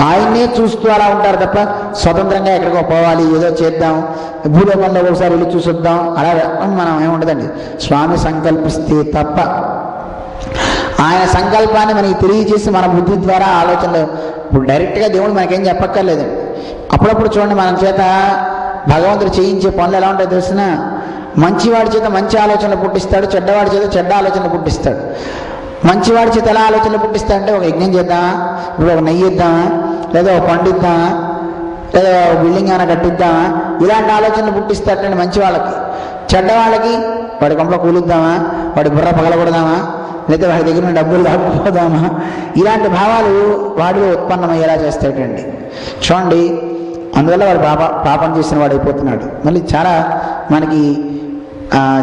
ఆయన్నే చూస్తూ అలా ఉంటారు తప్ప స్వతంత్రంగా ఎక్కడికో పోవాలి, ఏదో చేద్దాం, భూలోకంలో ఒకసారి వెళ్ళి చూసొద్దాం అలా మనం ఏముండదండి. స్వామి సంకల్పిస్తే తప్ప ఆయన సంకల్పాన్ని మనకి తెలియజేసి మన బుద్ధి ద్వారా ఆలోచనలు. ఇప్పుడు డైరెక్ట్గా దేవుడు మనకేం చెప్పక్కర్లేదండి. అప్పుడప్పుడు చూడండి మన చేత భగవంతుడు చేయించే పనులు ఎలా ఉంటాయో తెలిసిన, మంచివాడి చేత మంచి ఆలోచనలు పుట్టిస్తాడు, చెడ్డవాడి చేత చెడ్డ ఆలోచనలు పుట్టిస్తాడు. మంచివాడి చేత ఎలా ఆలోచనలు పుట్టిస్తాడంటే ఒక యజ్ఞం చేద్దామా, ఇప్పుడు ఒక నెయ్యి ఇద్దామా, లేదా ఒక పండు ఇద్దామా, లేదా బిల్డింగ్ ఏమైనా కట్టిద్దామా, ఇలాంటి ఆలోచనలు పుట్టిస్తాడండి మంచి వాళ్ళకి. చెడ్డవాళ్ళకి వాడి కొంపలో కూలిద్దామా, వాడి బుర్ర పగలకూడదామా, లేదా వాడి దగ్గర ఉన్న డబ్బులు దాక్కుపోదామా, ఇలాంటి భావాలు వాడిలో ఉత్పన్నమయ్యేలా చేస్తాడండి. చూడండి, అందువల్ల వాడు పాపం చేసిన వాడు అయిపోతున్నాడు. మళ్ళీ చాలా మనకి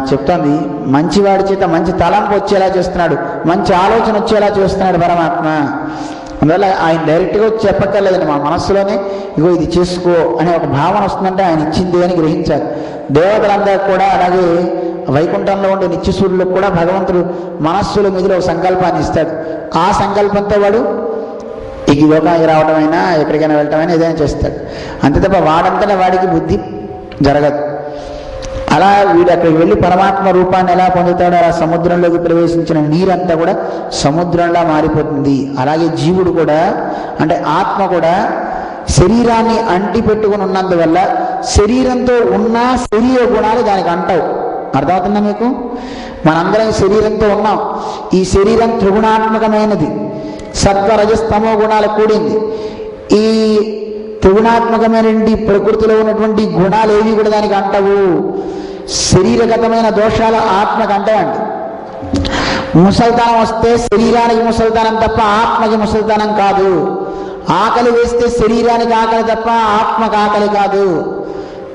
చెప్తోంది, మంచివాడి చేత మంచి తలంపు వచ్చేలా చేస్తున్నాడు, మంచి ఆలోచన వచ్చేలా చేస్తున్నాడు పరమాత్మ. అందువల్ల ఆయన డైరెక్ట్గా చెప్పక్కర్లేదండి, మా మనస్సులోనే ఇగో ఇది చేసుకో అనే ఒక భావన వస్తుందంటే ఆయన ఇచ్చింది అని గ్రహించాలి. దేవతలందరూ కూడా అలాగే వైకుంఠంలో ఉండే నిత్యసూరులకు కూడా భగవంతుడు మనస్సుల మీదులో ఒక సంకల్పాన్ని ఇస్తాడు. ఆ సంకల్పంతో వాడు ఈ లోకానికి రావడమైనా ఎక్కడికైనా వెళ్ళటమైనా ఏదైనా చేస్తాడు. అంతే తప్ప వాడంతనే వాడికి బుద్ధి జరగదు. అలా వీడు అక్కడికి వెళ్ళి పరమాత్మ రూపాన్ని ఎలా పొందుతాడో, అలా సముద్రంలోకి ప్రవేశించిన నీరంతా కూడా సముద్రంలా మారిపోతుంది. అలాగే జీవుడు కూడా, అంటే ఆత్మ కూడా శరీరాన్ని అంటి పెట్టుకుని ఉన్నందువల్ల శరీరంతో ఉన్న శరీర గుణాలు దానికి అంటావు. అర్థమవుతుందా మీకు? మనందరం శరీరంతో ఉన్నాం. ఈ శరీరం త్రిగుణాత్మకమైనది, సత్వరజస్తమో గుణాలు కూడింది. ఈ త్రిగుణాత్మకమైనటువంటి ప్రకృతిలో ఉన్నటువంటి గుణాలు ఏవి కూడా దానికి అంటవు. శరీరగతమైన దోషాలు ఆత్మకు అంటాయండి. ముసల్తనం వస్తే శరీరానికి ముసల్తనం తప్ప ఆత్మకి ముసల్తనం కాదు. ఆకలి వేస్తే శరీరానికి ఆకలి తప్ప ఆత్మకు ఆకలి కాదు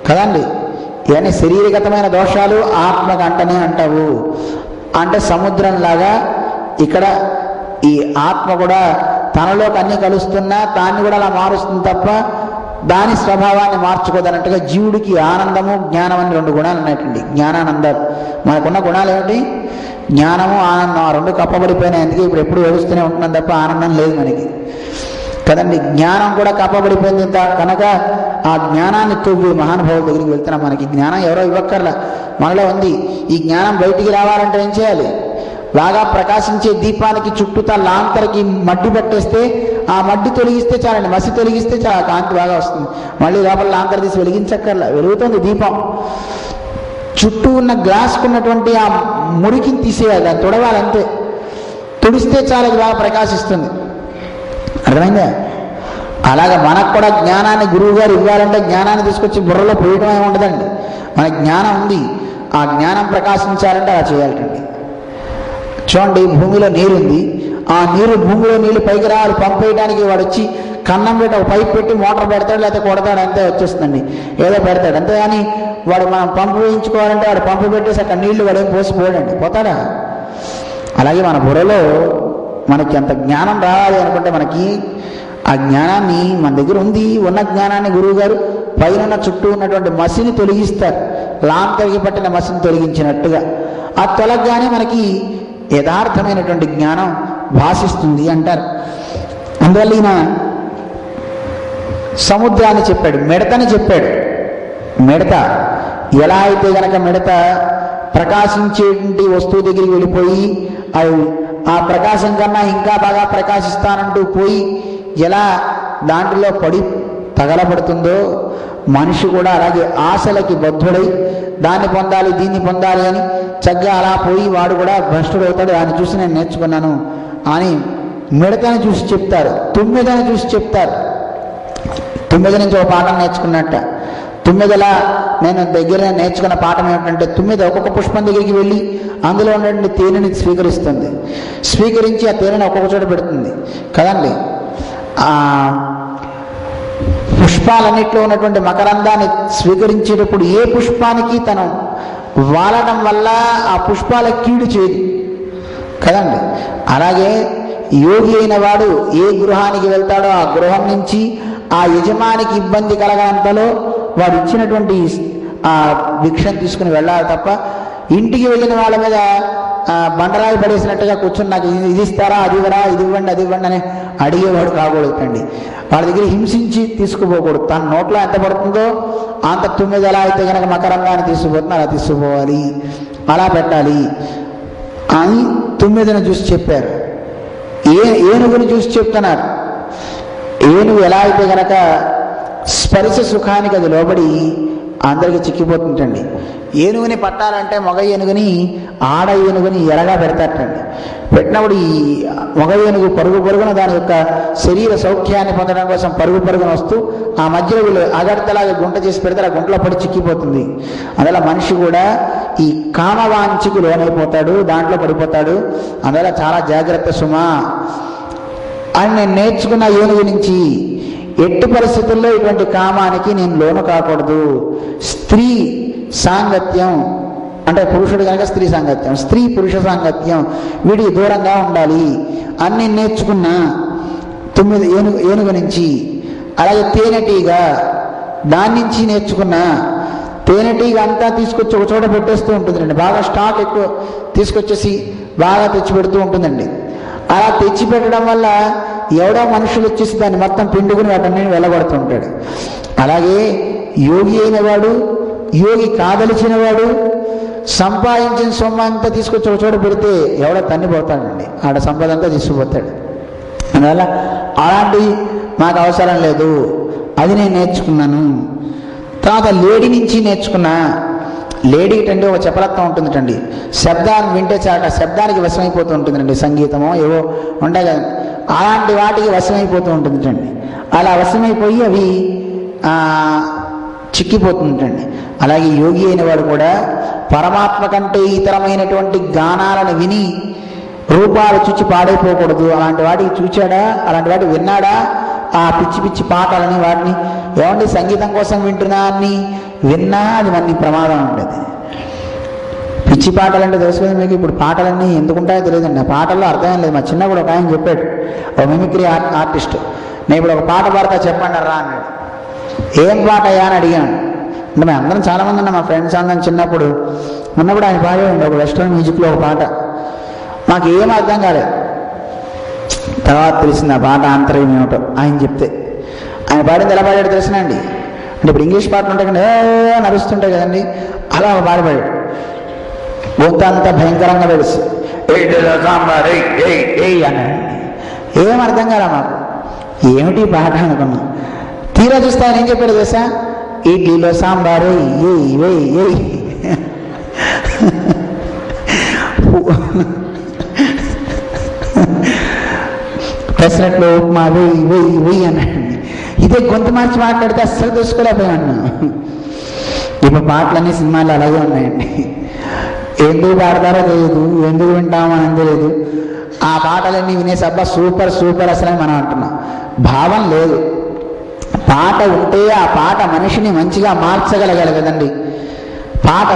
కదండి. ఇవన్నీ శరీరగతమైన దోషాలు ఆత్మకు అంటనే అంటావు. అంటే సముద్రంలాగా ఇక్కడ ఈ ఆత్మ కూడా తనలోకి అన్ని కలుస్తున్నా దాన్ని కూడా అలా మారుస్తుంది తప్ప దాని స్వభావాన్ని మార్చుకోదన్నట్టుగా జీవుడికి ఆనందము జ్ఞానం అని రెండు గుణాలు ఉన్నాయండి. జ్ఞానానందాలు. మనకున్న గుణాలు ఏమిటి? జ్ఞానము ఆనందం. ఆ రెండు కప్పబడిపోయినాయి. అందుకే ఇప్పుడు ఎప్పుడు ఏడుస్తూనే ఉంటున్నాం తప్ప ఆనందం లేదు మనకి కదండి. జ్ఞానం కూడా కప్పబడిపోయింది కనుక ఆ జ్ఞానాన్ని తొవ్వి మహానుభావుల దగ్గరికి వెళ్తున్నాం. మనకి జ్ఞానం ఎవరో ఇవ్వక్కర్లా, మనలో ఉంది. ఈ జ్ఞానం బయటికి రావాలంటే ఏం చేయాలి? బాగా ప్రకాశించే దీపానికి చుట్టూతా లాంతరకి మడ్డి పట్టేస్తే ఆ మడ్డి తొలగిస్తే చాలండి, మసి తొలగిస్తే చాలా కాంతి బాగా వస్తుంది. మళ్ళీ లోపల లాంతర తీసి వెలిగించక్కర్లా, వెలుగుతుంది దీపం. చుట్టూ ఉన్న గ్లాస్కు ఉన్నటువంటి ఆ మురికిని తీసేయాలి, దాన్ని తుడవాలంతే. తుడిస్తే చాలా బాగా ప్రకాశిస్తుంది. అర్థమైందా? అలాగే మనకు కూడా జ్ఞానాన్ని గురువు గారు ఇవ్వాలంటే జ్ఞానాన్ని తీసుకొచ్చి బుర్రలో పోయటం ఏమి ఉండదండి. మన జ్ఞానం ఉంది, ఆ జ్ఞానం ప్రకాశించాలంటే అలా చేయాలండి. చూడండి, భూమిలో నీరు ఉంది, ఆ నీరు భూమిలో నీళ్ళు పైకి రావాలి, పంపేయడానికి వాడు వచ్చి కన్నం పెట్టి ఒక పైప్ పెట్టి మోటార్ పెడతాడు, లేకపోతే కొడతాడు, అంతే వచ్చేస్తుందండి. ఏదో పెడతాడు అంతేగాని వాడు మనం పంపు వేయించుకోవాలంటే వాడు పంపు పెట్టేసి అక్కడ నీళ్లు వాడేం పోసిపోయాడండి, పోతాడా? అలాగే మన బుర్రలో మనకి అంత జ్ఞానం రావాలి అనుకుంటే మనకి ఆ జ్ఞానాన్ని మన దగ్గర ఉంది. ఉన్న జ్ఞానాన్ని గురువు గారు పైన చుట్టూ ఉన్నటువంటి మసిని తొలగిస్తారు, లాంతరికి పట్టిన మసిని తొలగించినట్టుగా. ఆ తొలగగానే మనకి యథార్థమైనటువంటి జ్ఞానం భాషిస్తుంది అంటారు. అందువల్ల ఈయన సముద్రాన్ని చెప్పాడు, మిడతని చెప్పాడు. మిడత ఎలా అయితే గనక మిడత ప్రకాశించేటువంటి వస్తువు దగ్గరికి వెళ్ళిపోయి ఆ ప్రకాశం కన్నా ఇంకా బాగా ప్రకాశిస్తానంటూ పోయి ఎలా దాంట్లో పడి తగలబడుతుందో, మనిషి కూడా అలాగే ఆశలకి బద్ధుడై దాన్ని పొందాలి దీన్ని పొందాలి అని చక్కగా అలా పోయి వాడు కూడా భ్రష్టుడు అవుతాడు. దాన్ని చూసి నేను నేర్చుకున్నాను అని మిడతని చూసి చెప్తారు, తుమ్మెదని చూసి చెప్తారు. తుమ్మెద నుంచి ఒక పాఠం నేర్చుకున్నట్ట. తుమ్మెదలా నేను దగ్గర నేర్చుకున్న పాఠం ఏమిటంటే, తుమ్మెద ఒక్కొక్క పుష్పం దగ్గరికి వెళ్ళి అందులో ఉన్నటువంటి తేనెని స్వీకరిస్తుంది. స్వీకరించి ఆ తేనెని ఒక్కొక్క చోట పెడుతుంది కదండి. పుష్పాలన్నింటిలో ఉన్నటువంటి మకరందాన్ని స్వీకరించేటప్పుడు ఏ పుష్పానికి తను వాలడం వల్ల ఆ పుష్పాల కీడు చేయదు కదండి. అలాగే యోగి అయిన వాడు ఏ గృహానికి వెళ్తాడో ఆ గృహం నుంచి ఆ యజమానికి ఇబ్బంది కలగనంతలో వాడు ఇచ్చినటువంటి ఆ భిక్షను తీసుకుని వెళ్ళాలి తప్ప ఇంటికి వెళ్ళిన వాళ్ళ మీద బండరాయి పడేసినట్టుగా కూర్చొని నాకు ఇది ఇస్తారా, అది ఇవ్వరా, ఇది ఇవ్వండి, అది ఇవ్వండి అని అడిగేవాడు కాకూడదండి. వాళ్ళ దగ్గర హింసించి తీసుకుపోకూడదు. తన నోట్లో ఎంత పడుతుందో అంత 9 ఎలా అయితే కనుక మకరంగాన్ని తీసుకుపోతుందో అలా తీసుకుపోవాలి, అలా పెట్టాలి అని 9ని చూసి చెప్పారు. ఏనుగుని చూసి చెప్తున్నారు. ఏనుగు ఎలా అయితే కనుక స్పర్శ సుఖానికి అది లోబడి అందరికి చిక్కిపోతుంటండి. ఏనుగుని పట్టాలంటే మగ ఏనుగుని ఆడ ఏనుగుని ఎరగా పెడతారటండి. పెట్టినప్పుడు ఈ మగ ఏనుగు పరుగు పరుగున దాని యొక్క శరీర సౌఖ్యాన్ని పొందడం కోసం పరుగు పరుగున వస్తూ ఆ మధ్యలో వీళ్ళు అగడతలాగా గుంట చేసి పెడితే ఆ గుంటలో పడి చిక్కిపోతుంది. అందువల్ల మనిషి కూడా ఈ కామవాంఛకు లోనైపోతాడు, దాంట్లో పడిపోతాడు. అందువల్ల చాలా జాగ్రత్త సుమా అని నేను నేర్చుకున్న ఏనుగు నుంచి. ఎట్టి పరిస్థితుల్లో ఇటువంటి కామానికి నేను లోను కాకూడదు. స్త్రీ సాంగత్యం అంటే పురుషుడు కనుక స్త్రీ సాంగత్యం, స్త్రీ పురుష సాంగత్యం వీడికి దూరంగా ఉండాలి అని నేర్చుకున్న 9 ఏనుగు నుంచి. అలాగే తేనెటీగ దాని నుంచి నేర్చుకున్న. తేనెటీగ అంతా తీసుకొచ్చి ఒక చోట పెట్టేస్తూ ఉంటుందండి. బాగా స్టాక్ ఎక్కువ తీసుకొచ్చేసి బాగా తెచ్చిపెడుతూ ఉంటుందండి. అలా తెచ్చిపెట్టడం వల్ల ఎవడో మనుషులు వచ్చేసి దాన్ని మొత్తం పిండుకుని వాటిని వెళ్ళగొడుతూ ఉంటాడు. అలాగే యోగి అయిన వాడు, యోగి కాదలిచిన వాడు సంపాదించిన సొమ్ము అంతా తీసుకొచ్చి ఒక చోట పెడితే ఎవడో తన్నిపోతాడండి, ఆడ సంపద అంతా తీసుకుపోతాడు. అందువల్ల అలాంటి మాకు అవసరం లేదు, అది నేను నేర్చుకున్నాను. తర్వాత లేడీ నుంచి నేర్చుకున్నా. లేడీకి అండి ఒక చపలత్వం ఉంటుందండి. శబ్దాన్ని వింటే చాట శబ్దానికి వశమైపోతూ ఉంటుందండి. సంగీతమో ఏవో ఉంటాయి కదా, అలాంటి వాటికి వశమైపోతూ ఉంటుందండి. అలా వశమైపోయి అవి చిక్కిపోతుందండి. అలాగే యోగి అయిన వాడు కూడా పరమాత్మ కంటే ఇతరమైనటువంటి గానాలను విని రూపాలు చూచి పాడైపోకూడదు. అలాంటి వాటికి చూచాడా, అలాంటి వాటికి విన్నాడా, ఆ పిచ్చి పిచ్చి పాటలని వాటిని ఏమండి సంగీతం కోసం వింటున్నా అని విన్నా అది మనకి ప్రమాదం ఉంటుంది. పిచ్చి పాటలు అంటే తెలుసు కదా మీకు. ఇప్పుడు పాటలన్నీ ఎందుకుంటాయో తెలియదండి. ఆ పాటల్లో అర్థం లేదు. మా చిన్నప్పుడు ఒక ఆయన చెప్పాడు, ఒక మిమిక్రీ ఆర్టిస్ట్, నేను ఇప్పుడు ఒక పాట పాడతా చెప్పండి రా అన్నాడు. ఏం పాట అయ్యా అని అడిగాను. అంటే మేము అందరం చాలామంది ఉన్నాం, మా ఫ్రెండ్స్ అందరం చిన్నప్పుడు ఉన్నప్పుడు ఆయన పాడేయండి ఒక వెస్ట్రన్ మ్యూజిక్లో ఒక పాట. మాకు ఏం అర్థం కాలేదు. తర్వాత తెలిసింది ఆ పాట ఆంతర్యం ఏమిటో ఆయన చెప్తే. ఆయన పాడింది ఎలా పాడాడు తెలిసినండి. అంటే ఇప్పుడు ఇంగ్లీష్ పాటలు ఉంటాయి కానీ నడుస్తుంటాయి కదండి, అలా పాడబడాడు. గొంతంతా భయంకరంగా తెలిసి అన్నాడు. ఏం అర్థం కాదా మాకు, ఏమిటి పాట అనుకున్నాం. తీరా చూస్తే ఆయన ఏం చెప్పాడు తెలుసా, ఇడ్లీలో సాంబారు పెసరట్లో ఉప్మా వెయ్యి అన్నాడు. ఇదే గొంతు మార్చి మాట్లాడితే అస్సలు తెలుసుకోలేకపోయాను. ఇప్పుడు పాటలన్నీ సినిమాలు అలాగే ఉన్నాయండి. ఎందుకు పాడతారో తెలియదు, ఎందుకు వింటామో అని తెలియదు. ఆ పాటలన్నీ వినేసి అబ్బా సూపర్ సూపర్ అసలు మనం అంటున్నాం. భావం లేదు. పాట ఉంటే ఆ పాట మనిషిని మంచిగా మార్చగలగాలి కదండి. పాట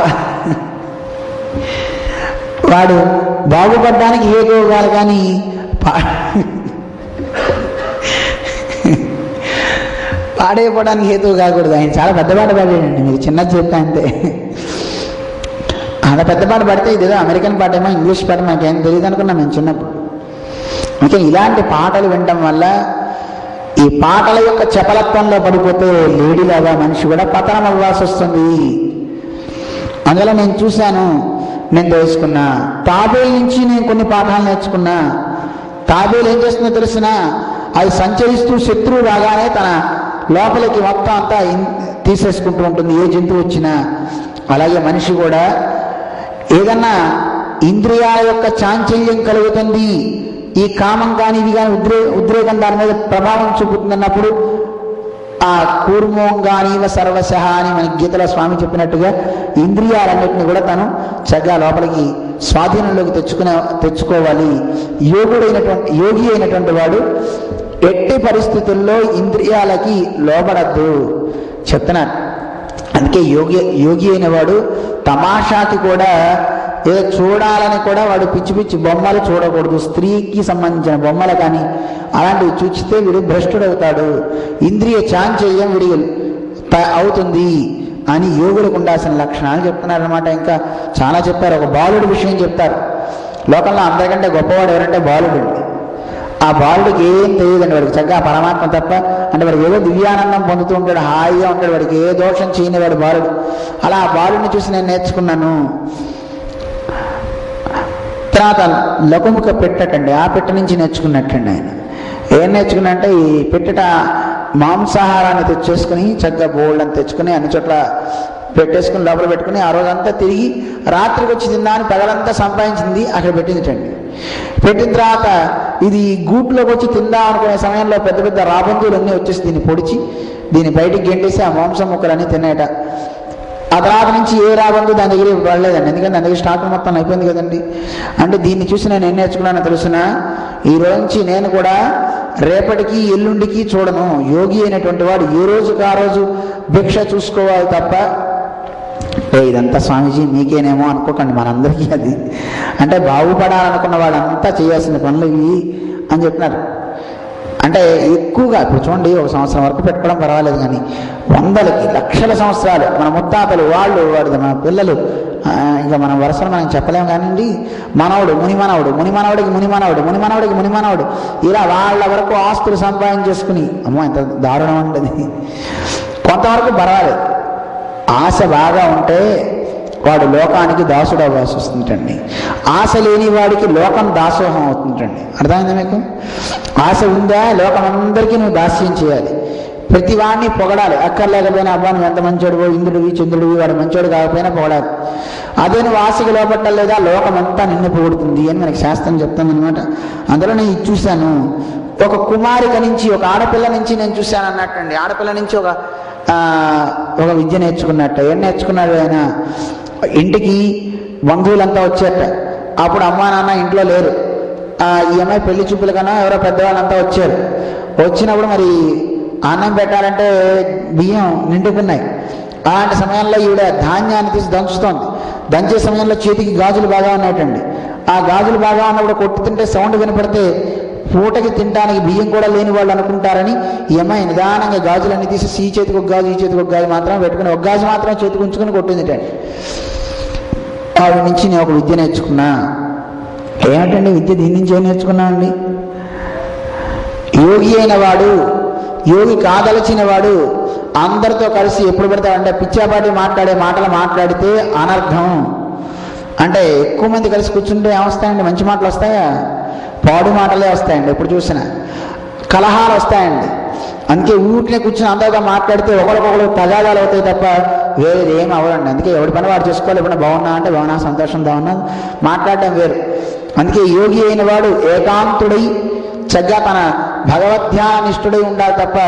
వాడు బాగుపడడానికి ఏదోగాలి కానీ పాడైపోవడానికి హేతువు కాకూడదు. ఆయన చాలా పెద్ద పాట పాడాడండి, మీరు చిన్నది చెప్తా అంతే. అంత పెద్ద పాట పడితే ఇదేదో అమెరికన్ పాట ఏమో ఇంగ్లీష్ పాట మాకేం తెలియదు అనుకున్నాం మేము చిన్నప్పుడు. ఇంకా ఇలాంటి పాటలు వినడం వల్ల ఈ పాటల యొక్క చపలత్వంలో పడిపోతే లేడీలాగా మనిషి కూడా పతనం అవ్వాల్సి వస్తుంది. అందువల్ల నేను చూశాను, నేను తెలుసుకున్నా. తాబేలు నుంచి నేను కొన్ని పాఠాలు నేర్చుకున్నా. తాబేలు ఏం చేస్తుందో తెలిసిన, అది సంచరిస్తూ శత్రువు రాగానే తన లోపలికి మొత్తం అంతా తీసేసుకుంటూ ఉంటుంది ఏ జంతువు వచ్చినా. అలాగే మనిషి కూడా ఏదన్నా ఇంద్రియాల యొక్క చాంచల్యం కలుగుతుంది, ఈ కామం కానీ ఇది కానీ ఉద్రేకం దాని మీద ప్రభావం చూపుతుందన్నప్పుడు ఆ కూర్మోంగానీవ సర్వశః అని మన గీతలో స్వామి చెప్పినట్టుగా ఇంద్రియాలన్నింటినీ కూడా తను చక్కగా లోపలికి స్వాధీనంలోకి తెచ్చుకోవాలి. యోగి అయినటువంటి వాడు ఎట్టి పరిస్థితుల్లో ఇంద్రియాలకి లోబడద్దు చెప్తున్నాను. అందుకే యోగి అయిన వాడు తమాషాకి కూడా ఏదో చూడాలని కూడా వాడు పిచ్చి పిచ్చి బొమ్మలు చూడకూడదు. స్త్రీకి సంబంధించిన బొమ్మలు కానీ అలాంటివి చూచితే వీడు భ్రష్టుడవుతాడు, ఇంద్రియ చాంచల్యం వీడి అవుతుంది అని యోగులకు ఉండాల్సిన లక్షణాలు చెప్తున్నారనమాట. ఇంకా చాలా చెప్పారు. ఒక బాలుడి విషయం చెప్తారు. లోకంలో అందరికంటే గొప్పవాడు ఎవరంటే బాలుడు అండి. ఆ బాలుడికి ఏం తెలియదండి, వాడికి చక్కగా పరమాత్మ తప్ప, అంటే వాడికి ఏదో దివ్యానందం పొందుతూ ఉంటాడు, హాయిగా ఉంటాడు, వాడికి ఏ దోషం చేయని వాడు బాలుడు. అలా ఆ బాలుడిని చూసి నేను నేర్చుకున్నాను. తర్వాత లఘుముఖ పెట్టటండి, ఆ పెట్ట నుంచి నేర్చుకున్నట్టండి ఆయన. ఏం నేర్చుకున్నా అంటే ఈ పెట్టట మాంసాహారాన్ని తెచ్చేసుకుని చక్కగా బోళ్ళని తెచ్చుకుని అన్ని చోట్ల పెట్టేసుకుని లోపల పెట్టుకుని ఆ రోజంతా తిరిగి రాత్రికి వచ్చి తిందామని పగలంతా సంపాదించింది అక్కడ పెట్టిందిటండి. పెట్టిన తర్వాత ఇది గూట్లోకి వచ్చి తిందాం అనుకునే సమయంలో పెద్ద పెద్ద రాబందులు అన్నీ వచ్చేసి దీన్ని పొడిచి దీన్ని బయటికి గెంటేసి ఆ మాంసం ముక్కలన్నీ తినేట. ఆ తర్వాత నుంచి ఏ రాబందు దాని దగ్గర పడలేదండి, ఎందుకంటే దాని దగ్గర స్టాక్ మొత్తం అయిపోయింది కదండి. అంటే దీన్ని చూసి నేను ఏం నేర్చుకున్నానో తెలుసిన, ఈ రోజు నుంచి నేను కూడా రేపటికి ఎల్లుండికి చూడను. యోగి అయినటువంటి వాడు ఏ రోజుకి ఆ రోజు భిక్ష చూసుకోవాలి తప్ప, ఇదంతా స్వామీజీ మీకేనేమో అనుకోకండి, మనందరికీ అది. అంటే బాగుపడాలనుకున్న వాడంతా చేయాల్సిన పనులు ఇవి అని చెప్పినారు. అంటే ఎక్కువగా ఇప్పుడు చూడండి, ఒక సంవత్సరం వరకు పెట్టుకోవడం పర్వాలేదు, కానీ వందలకి లక్షల సంవత్సరాలు మన ముత్తాతలు వాళ్ళు మన పిల్లలు, ఇంకా మనం వరుసలు మనం చెప్పలేము కానివ్వండి, మనవడు మునిమనవుడు, మునిమనవుడికి మునిమనవుడు, మునిమనవుడికి మునిమనవుడు, ఇలా వాళ్ళ వరకు ఆస్తులు సంపాదించేసుకుని, అమ్మో ఎంత దారుణం ఉంటుంది. కొంతవరకు పర్వాలేదు, ఆశ బాగా ఉంటే వాడు లోకానికి దాసుడు అవ్వాల్సి వస్తుంటండి. ఆశ లేని వాడికి లోకం దాసోహం అవుతుంటండి. అర్థమైందా మీకు? ఆశ ఉందా, లోకం అందరికీ నువ్వు దాస్యం చేయాలి, ప్రతి వాడిని పొగడాలి, అక్కర్లేకపోయినా అబ్బా నువ్వు ఎంత మంచోడు, ఇంద్రుడివి చంద్రుడివి, వాడు మంచోడు కాకపోయినా పొగడాలి. అదే నువ్వు ఆశకి లోపట్టలేదా లోకం అంతా నిన్ను పొగుడుతుంది అని మనకి శాస్త్రం చెప్తాను అనమాట. అందులో నేను ఇది చూశాను. ఒక కుమారిక నుంచి, ఒక ఆడపిల్ల నుంచి నేను చూశాను అన్నట్టండి. ఆడపిల్ల నుంచి ఒక విద్య నేర్చుకున్నట్ట. ఏం నేర్చుకున్నాడు ఆయన? ఇంటికి బంధువులంతా వచ్చారట. అప్పుడు అమ్మా నాన్న ఇంట్లో లేరు. ఈ అమ్మాయి పెళ్లి చూపుల కన్నా ఎవరో పెద్దవాళ్ళంతా వచ్చారు. వచ్చినప్పుడు మరి అన్నం పెట్టాలంటే బియ్యం నిండుకున్నాయి. అలాంటి సమయంలో ఈవిడ ధాన్యాన్ని తీసి దంచుతోంది. దంచే సమయంలో చేతికి గాజులు బాగా ఉన్నాయటండి. ఆ గాజులు బాగా ఉన్నప్పుడు కొట్టి తింటే సౌండ్ వినపడితే పూటకి తినడానికి బియ్యం కూడా లేని వాళ్ళు అనుకుంటారని ఈ అమ్మాయి నిదానంగా గాజులన్నీ తీసి ఈ చేతికి ఒక గాజు, ఈ చేతికి ఒక గాజు మాత్రం పెట్టుకుని, ఒక గాజు మాత్రం చేతికి ఉంచుకొని కొట్టిందిటండి. ఆవిడ నుంచి నేను ఒక విద్య నేర్చుకున్నా. ఏమిటండి విద్య? దీని నుంచి ఏం నేర్చుకున్నా అండి? యోగి అయిన వాడు, యోగి కాదలచిన వాడు అందరితో కలిసి ఎప్పుడు పెడతాడంటే పిచ్చాపాటి మాట్లాడే మాటలు మాట్లాడితే అనర్థం. అంటే ఎక్కువ మంది కలిసి కూర్చుంటే ఏమొస్తాయండి? మంచి మాటలు వస్తాయా? పాడు మాటలే వస్తాయండి. ఎప్పుడు చూసినా కలహాలు వస్తాయండి. అందుకే ఊటినే కూర్చుని అందరితో మాట్లాడితే ఒకరికొకరు తగాదాలు అవుతాయి తప్ప వేరేది ఏం అవ్వదండి. అందుకే ఎవరి పని వాడు చేసుకోవాలి. ఎప్పుడైనా బాగున్నా అంటే బాగున్నా, సంతోషం బాగున్నా మాట్లాడడం వేరు. అందుకే యోగి అయిన వాడు ఏకాంతుడై చక్కగా తన భగవద్ధ్యానిష్ఠుడై ఉండాలి తప్ప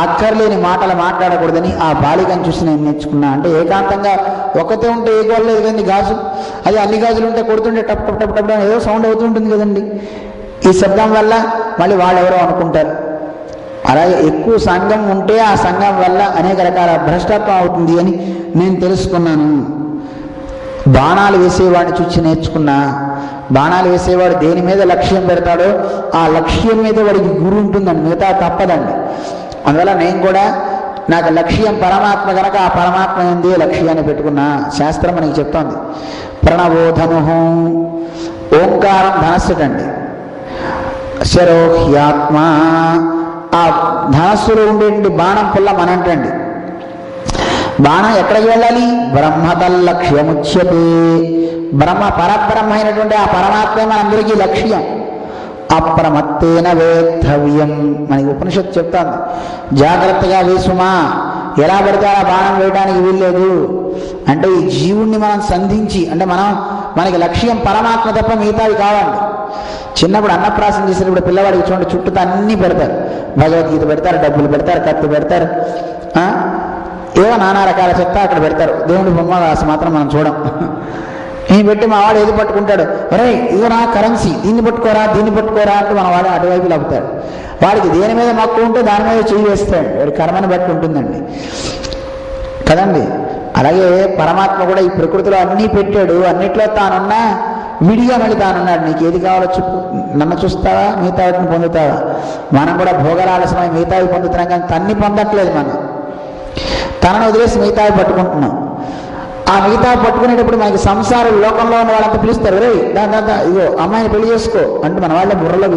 అక్కర్లేని మాటలు మాట్లాడకూడదని ఆ బాలికను చూసి నేను నేర్చుకున్నా. అంటే ఏకాంతంగా ఒకతే ఉంటే ఏ గోడ లేదు కదండి, గాజు. అదే అన్ని గాజులు ఉంటే కొడుతుంటే టప్ టప్ టప్ టప్ ఏదో సౌండ్ అవుతుంటుంది కదండి. ఈ శబ్దం వల్ల మళ్ళీ వాళ్ళు ఎవరో అనుకుంటారు. అలాగే ఎక్కువ సంఘం ఉంటే ఆ సంఘం వల్ల అనేక రకాల భ్రష్టత్వం అవుతుంది అని నేను తెలుసుకున్నాను. బాణాలు వేసేవాడిని చూసి నేర్చుకున్నా. బాణాలు వేసేవాడు దేని మీద లక్ష్యం పెడతాడో ఆ లక్ష్యం మీద వాడికి గురి ఉంటుందండి, మిగతా తప్పదండి. అందువల్ల నేను కూడా నాకు లక్ష్యం పరమాత్మ కనుక ఆ పరమాత్మ ఏంది లక్ష్యాన్ని పెట్టుకున్నా. శాస్త్రం మనకి చెప్తోంది. ప్రణవోధను, ఓంకారం ధనస్సుటండి. శరోహ్యాత్మ, ఆ ధనస్సులో ఉండేటువంటి బాణం పుల్ల మనంటండి. బాణం ఎక్కడికి వెళ్ళాలి? బ్రహ్మతల్లక్ష్యముచ్యతే. బ్రహ్మ పరబ్రహ్మ అయినటువంటి ఆ పరమాత్మే మనందరికీ లక్ష్యం. అప్రమత్తేన వేత్తవ్యం. మనకి ఉపనిషత్తు చెప్తాను, జాగ్రత్తగా వేసుమా, ఎలా పడితే అలా బాణం వేయడానికి వీల్లేదు. అంటే ఈ జీవుణ్ణి మనం సంధించి, అంటే మనకి లక్ష్యం పరమాత్మ తప్ప మిగతావి కావండి. చిన్నప్పుడు అన్నప్రాసం చేసేటప్పుడు పిల్లవాడికి చూడండి చుట్టూ అన్నీ పెడతారు, భగవద్గీత పెడతారు, డబ్బులు పెడతారు, కత్తి పెడతారు, ఏవో నానా రకాల చెత్త అక్కడ పెడతారు. దేవుడి బొమ్మ రాసి మాత్రం మనం చూడం. ఈ పెట్టి మా వాడు ఏది పట్టుకుంటాడు, అరే ఇదో నా కరెన్సీ, దీన్ని పట్టుకోరా దీన్ని పట్టుకోరా అంటే మన వాడు అటువైపు లపుతాడు. వాడికి దేని మీద మక్కువ ఉంటే దాని మీద చేయి వేస్తాడు. వాడి కర్మని బట్టి ఉంటుందండి కదండి. అలాగే పరమాత్మ కూడా ఈ ప్రకృతిలో అన్నీ పెట్టాడు, అన్నిట్లో తానున్నా విడిగా మళ్ళీ తానున్నాడు. నీకు ఏది కావాలో చెప్పు, నన్ను చూస్తావా, మిగతా వాటిని పొందుతావా? మనం కూడా భోగరాలసమై మిగతావి పొందుతున్నాం, కానీ తన్ని పొందట్లేదు. మనం తనను వదిలేసి మిగతావి పట్టుకుంటున్నాం. ఆ మిగతా పట్టుకునేటప్పుడు మనకి సంసార లోకంలో ఉన్న వాళ్ళంతా పిలుస్తారు, రే దా ఇగో అమ్మాయిని పెళ్లి చేసుకో అంటూ మన వాళ్ళ బుర్రలో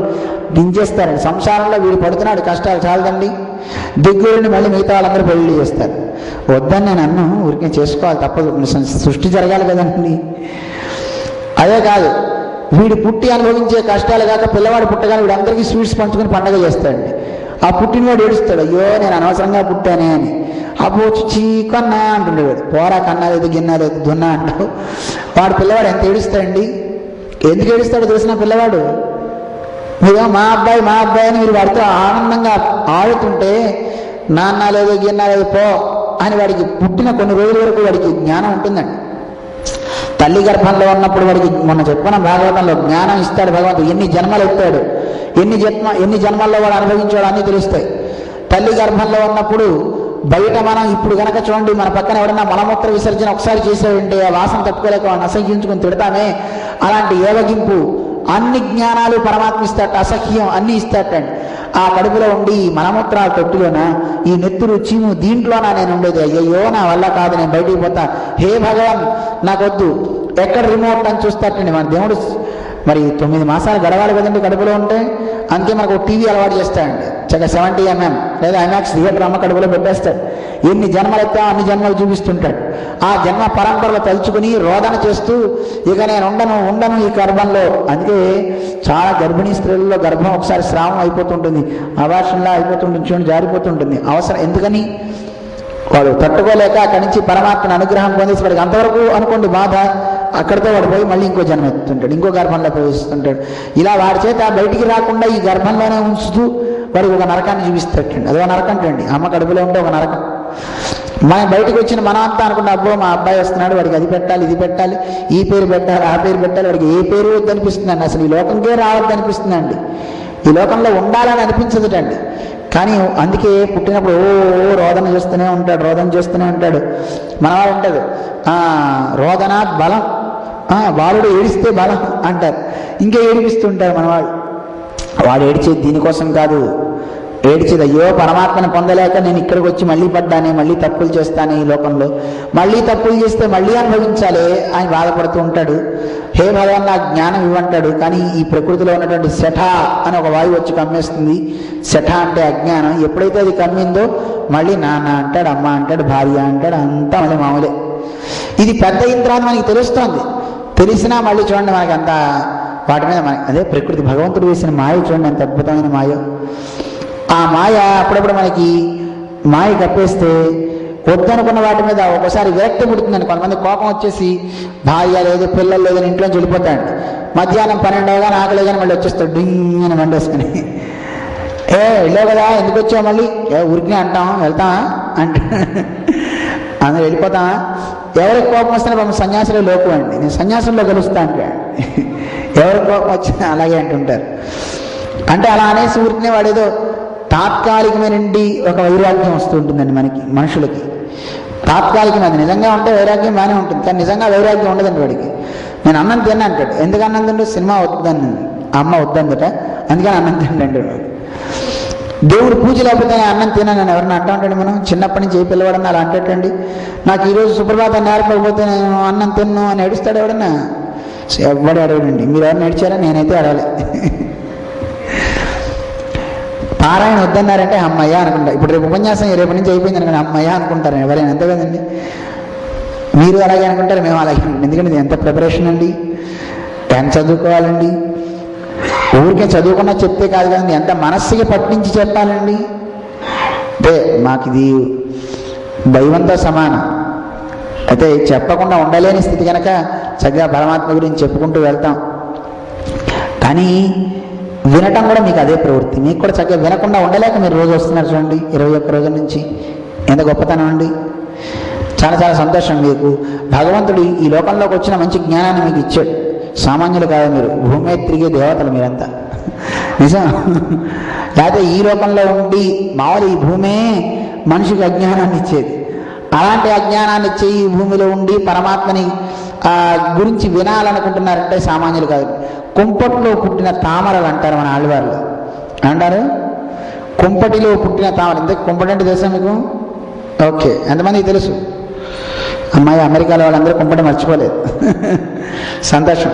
దించేస్తారండి. సంసారంలో వీడు పడుతున్నాడు కష్టాలు చాలదండి, దిగ్గురుని మళ్ళీ మిగతా వాళ్ళందరూ పెళ్లి చేస్తారు. వద్దని నేను అన్ను, ఊరికే చేసుకోవాలి తప్పదు, సృష్టి జరగాలి కదండి. అదే కాదు, వీడు పుట్టి అనుభవించే కష్టాలు కాక పిల్లవాడు పుట్టగానే వీడు అందరికీ స్వీట్స్ పంచుకొని పండగ చేస్తాడండి. ఆ పుట్టినవాడు ఏడుస్తాడు, అయ్యో నేను అనవసరంగా పుట్టానే అని. అబ్బో చీకన్నా అంటుండేవాడు, పోరా కన్నా లేదు గిన్నా లేదు దున్నా అంటావు. వాడు పిల్లవాడు ఎంత ఏడుస్తాడండి. ఎందుకు ఏడుస్తాడో తెలిసిన పిల్లవాడు, మీరు మా అబ్బాయి అని మీరు వాడితో ఆనందంగా ఆడుతుంటే నాన్న లేదు గిన్నా లేదు పో అని వాడికి పుట్టిన కొన్ని రోజుల వరకు వాడికి జ్ఞానం ఉంటుందండి. తల్లి గర్భంలో ఉన్నప్పుడు వాడికి మొన్న చెప్పుకున్న భాగవతంలో జ్ఞానం ఇస్తాడు భగవంతుడు. ఎన్ని జన్మలు ఎత్తాడు, ఎన్ని జన్మల్లో వాడు అనుభవించాడు అన్నీ తెలుస్తాయి. తల్లి గర్భంలో ఉన్నప్పుడు బయట మనం ఇప్పుడు కనుక చూడండి, మన పక్కన ఎవడన్నా మలమూత్ర విసర్జన ఒకసారి చేసేవంటే ఆ వాసన తట్టుకోలేక వాడిని అసహ్యించుకుని తిడతామే, అలాంటి ఏవగింపు అన్ని జ్ఞానాలు పరమాత్మ ఇస్తాట, అసహ్యం అన్నీ ఇస్తాటండి. ఆ కడుపులో ఉండి మలమూత్రాల తొట్టులోనా, ఈ నెత్తురు చీము దీంట్లోనా నేను ఉండేది, అయ్యయ్యో నా వల్ల కాదు నేను బయటికి పోతా, హే భగవాన్ నాకొద్దు, ఎక్కడ రిమోట్ అని చూస్తాటండి. మన దేవుడు మరి 9 మాసాలు గడవాలి కదండి కడుపులో ఉంటే, అందుకే మనకు టీవీ అలవాటు చేస్తాడండి. చక్కగా 70mm లేదా ఐమాక్స్ థియేటర్ అమ్మ కడుపులో పెట్టేస్తాడు. ఎన్ని జన్మలు ఎత్తా అన్ని జన్మలు చూపిస్తుంటాడు. ఆ జన్మ పరంపరలో తలుచుకుని రోదన చేస్తూ ఇక నేను ఉండను ఈ గర్భంలో. అందుకే చాలా గర్భిణీ స్త్రీలలో గర్భం ఒకసారి స్రావం అయిపోతుంటుంది, అబార్షన్లా అయిపోతుంటుంది, చూడండి జారిపోతుంటుంది. అవసరం ఎందుకని, వాడు తట్టుకోలేక అక్కడి నుంచి పరమాత్మను అనుగ్రహం పొందేసి వాడికి అంతవరకు అనుకోండి బాధ, అక్కడితో వాడు పోయి మళ్ళీ ఇంకో జన్మ ఎత్తుంటాడు, ఇంకో గర్భంలో ప్రవేశిస్తుంటాడు. ఇలా వాడి చేత బయటికి రాకుండా ఈ గర్భంలోనే ఉంచుతూ వాడికి ఒక నరకాన్ని చూపిస్తాడండి. అదో నరకం అండి, అమ్మ కడుపులో ఉంటే ఒక నరకం. మనం బయటకు వచ్చిన మనం అంతా అనుకుంటే అబ్బో మా అబ్బాయి వస్తున్నాడు, వాడికి అది పెట్టాలి ఇది పెట్టాలి, ఈ పేరు పెట్టాలి ఆ పేరు పెట్టాలి, వాడికి ఏ పేరు వద్దనిపిస్తుందండి. అసలు ఈ లోకంకే రావద్దనిపిస్తుందండి, ఈ లోకంలో ఉండాలని అనిపించదుటండి. కానీ అందుకే పుట్టినప్పుడు రోదన చేస్తూనే ఉంటాడు. మనవాడు ఉంటుంది రోదన బలం, బాలుడు ఏడిస్తే బలం అంటారు, ఇంకా ఏడిపిస్తుంటారు మనవాడు. వాడు ఏడిచేది దీనికోసం కాదు, ఏడిచేది అయ్యో పరమాత్మను పొందలేక నేను ఇక్కడికి వచ్చి మళ్ళీ పడ్డానే, మళ్ళీ తప్పులు చేస్తానే ఈ లోకంలో, మళ్ళీ తప్పులు చేస్తే మళ్ళీ అనుభవించాలి అని బాధపడుతూ ఉంటాడు. హే భగవాన్ నాకు జ్ఞానం ఇవ్వంటాడు. కానీ ఈ ప్రకృతిలో ఉన్నటువంటి శఠ అని ఒక వాయువు వచ్చి కమ్మేస్తుంది. శఠ అంటే అజ్ఞానం. ఎప్పుడైతే అది కమ్మిందో మళ్ళీ నాన్న అంటాడు, అమ్మ అంటాడు, భార్య అంటాడు, అంతా మళ్ళీ మామూలే. ఇది పెద్ద ఇంద్రాన్ని మనకి తెలుస్తోంది. తెలిసినా మళ్ళీ చూడండి మనకి అంత వాటి మీద మనకి అదే ప్రకృతి భగవంతుడు వేసిన మాయ చూడండి ఎంత అద్భుతమైన మాయ. ఆ మాయ అప్పుడప్పుడు మనకి మాయ కప్పేస్తే వద్దనుకున్న వాటి మీద ఒకసారి విరక్తి పుడుతుందండి. కొంతమంది కోపం వచ్చేసి భార్య లేదు పిల్లలు లేదని ఇంట్లోంచి వెళ్ళిపోతాడు. మధ్యాహ్నం 12 ఆకలి కానీ మళ్ళీ వచ్చేస్తాడు డింగ్ అని మండేసుకుని, వెళ్ళావు కదా ఎందుకు వచ్చావు మళ్ళీ, ఊరికి అంటాం వెళ్తామా అంటే అందరూ వెళ్ళిపోతామా. ఎవరికి కోపం వస్తే పాపం సన్యాసులే లోపు అండి, నేను సన్యాసంలో కలుస్తా అంటే ఎవరికి కోపం వచ్చినా అలాగే అంటుంటారు. అంటే అలా అనేసి ఊరికినే వాడేదో తాత్కాలికమైనటువంటి ఒక వైరాగ్యం వస్తూ ఉంటుందండి మనకి మనుషులకి. తాత్కాలికమైనది నిజంగా ఉంటే వైరాగ్యం బాగానే ఉంటుంది, కానీ నిజంగా వైరాగ్యం ఉండదండి వాడికి. నేను అన్నం తిన్నా అంటాడు, ఎందుకు అన్నం తింటే సినిమా వద్దని అమ్మ వద్దందట అందుకని అన్నం తింటాడు. దేవుడు పూజ లేకపోతే అన్నం తినని ఎవరన్నా అంటూ ఉంటాడు. మనం చిన్నప్పటి నుంచి ఏ పిల్లవాడన్నా అలా అంటేటండి, నాకు ఈరోజు సుప్రభాతం నేర్పకపోతే నేను అన్నం తిన్ను అని ఏడుస్తాడు ఎవడన్నా. ఎవడు అడగడండి, మీరు ఎవరు నేర్చారా, నేనైతే అడగలే. పారాయణ వద్దన్నారంటే అమ్మయ్య అనుకుంటా. ఇప్పుడు రేపు ఉపన్యాసం రేపు నుంచి అయిపోయింది అనుకోండి, అమ్మయ్య అనుకుంటారు ఎవరైనా, అంతే కదండి. మీరు అలాగే అనుకుంటారు, మేము అలాగే అనుకుంటాం. ఎందుకంటే ఇది ఎంత ప్రిపరేషన్ అండి, ఎంత చదువుకోవాలండి. ఊరికే చదువుకున్నా చెప్తే కాదు కదండి, ఎంత మనస్సుకి పట్టించి చెప్పాలండి. అంటే మాకు ఇది దైవంతో సమానం. అయితే చెప్పకుండా ఉండలేని స్థితి కనుక చక్కగా పరమాత్మ గురించి చెప్పుకుంటూ వెళ్తాం. కానీ వినటం కూడా మీకు అదే ప్రవృత్తి. మీకు కూడా చక్కగా వినకుండా ఉండలేక మీరు రోజు వస్తున్నారు చూడండి, 21 రోజుల నుంచి. ఎంత గొప్పతనం అండి. చాలా చాలా సంతోషం. మీకు భగవంతుడు ఈ లోకంలోకి వచ్చిన మంచి జ్ఞానాన్ని మీకు ఇచ్చాడు. సామాన్యులు కాదు మీరు, భూమి మీద తిరిగే దేవతలు మీరంతా, నిజం. లేకపోతే ఈ లోకంలో ఉండి మామూలు ఈ భూమే మనిషికి అజ్ఞానాన్ని ఇచ్చేది. అలాంటి అజ్ఞానాన్ని ఇచ్చే ఈ భూమిలో ఉండి పరమాత్మని గురించి వినాలనుకుంటున్నారంటే సామాన్యులు కాదు. కుంపట్లో పుట్టిన తామరలు అంటారు మన ఆళ్వార్లు అంటారు. కుంపటిలో పుట్టిన తామర. ఇంత కుంపటి అంటే తెలుసా మీకు? ఓకే, ఎంతమందికి తెలుసు? అమ్మాయి అమెరికాలో వాళ్ళందరూ కుంపటి మర్చిపోలేదు. సంతోషం.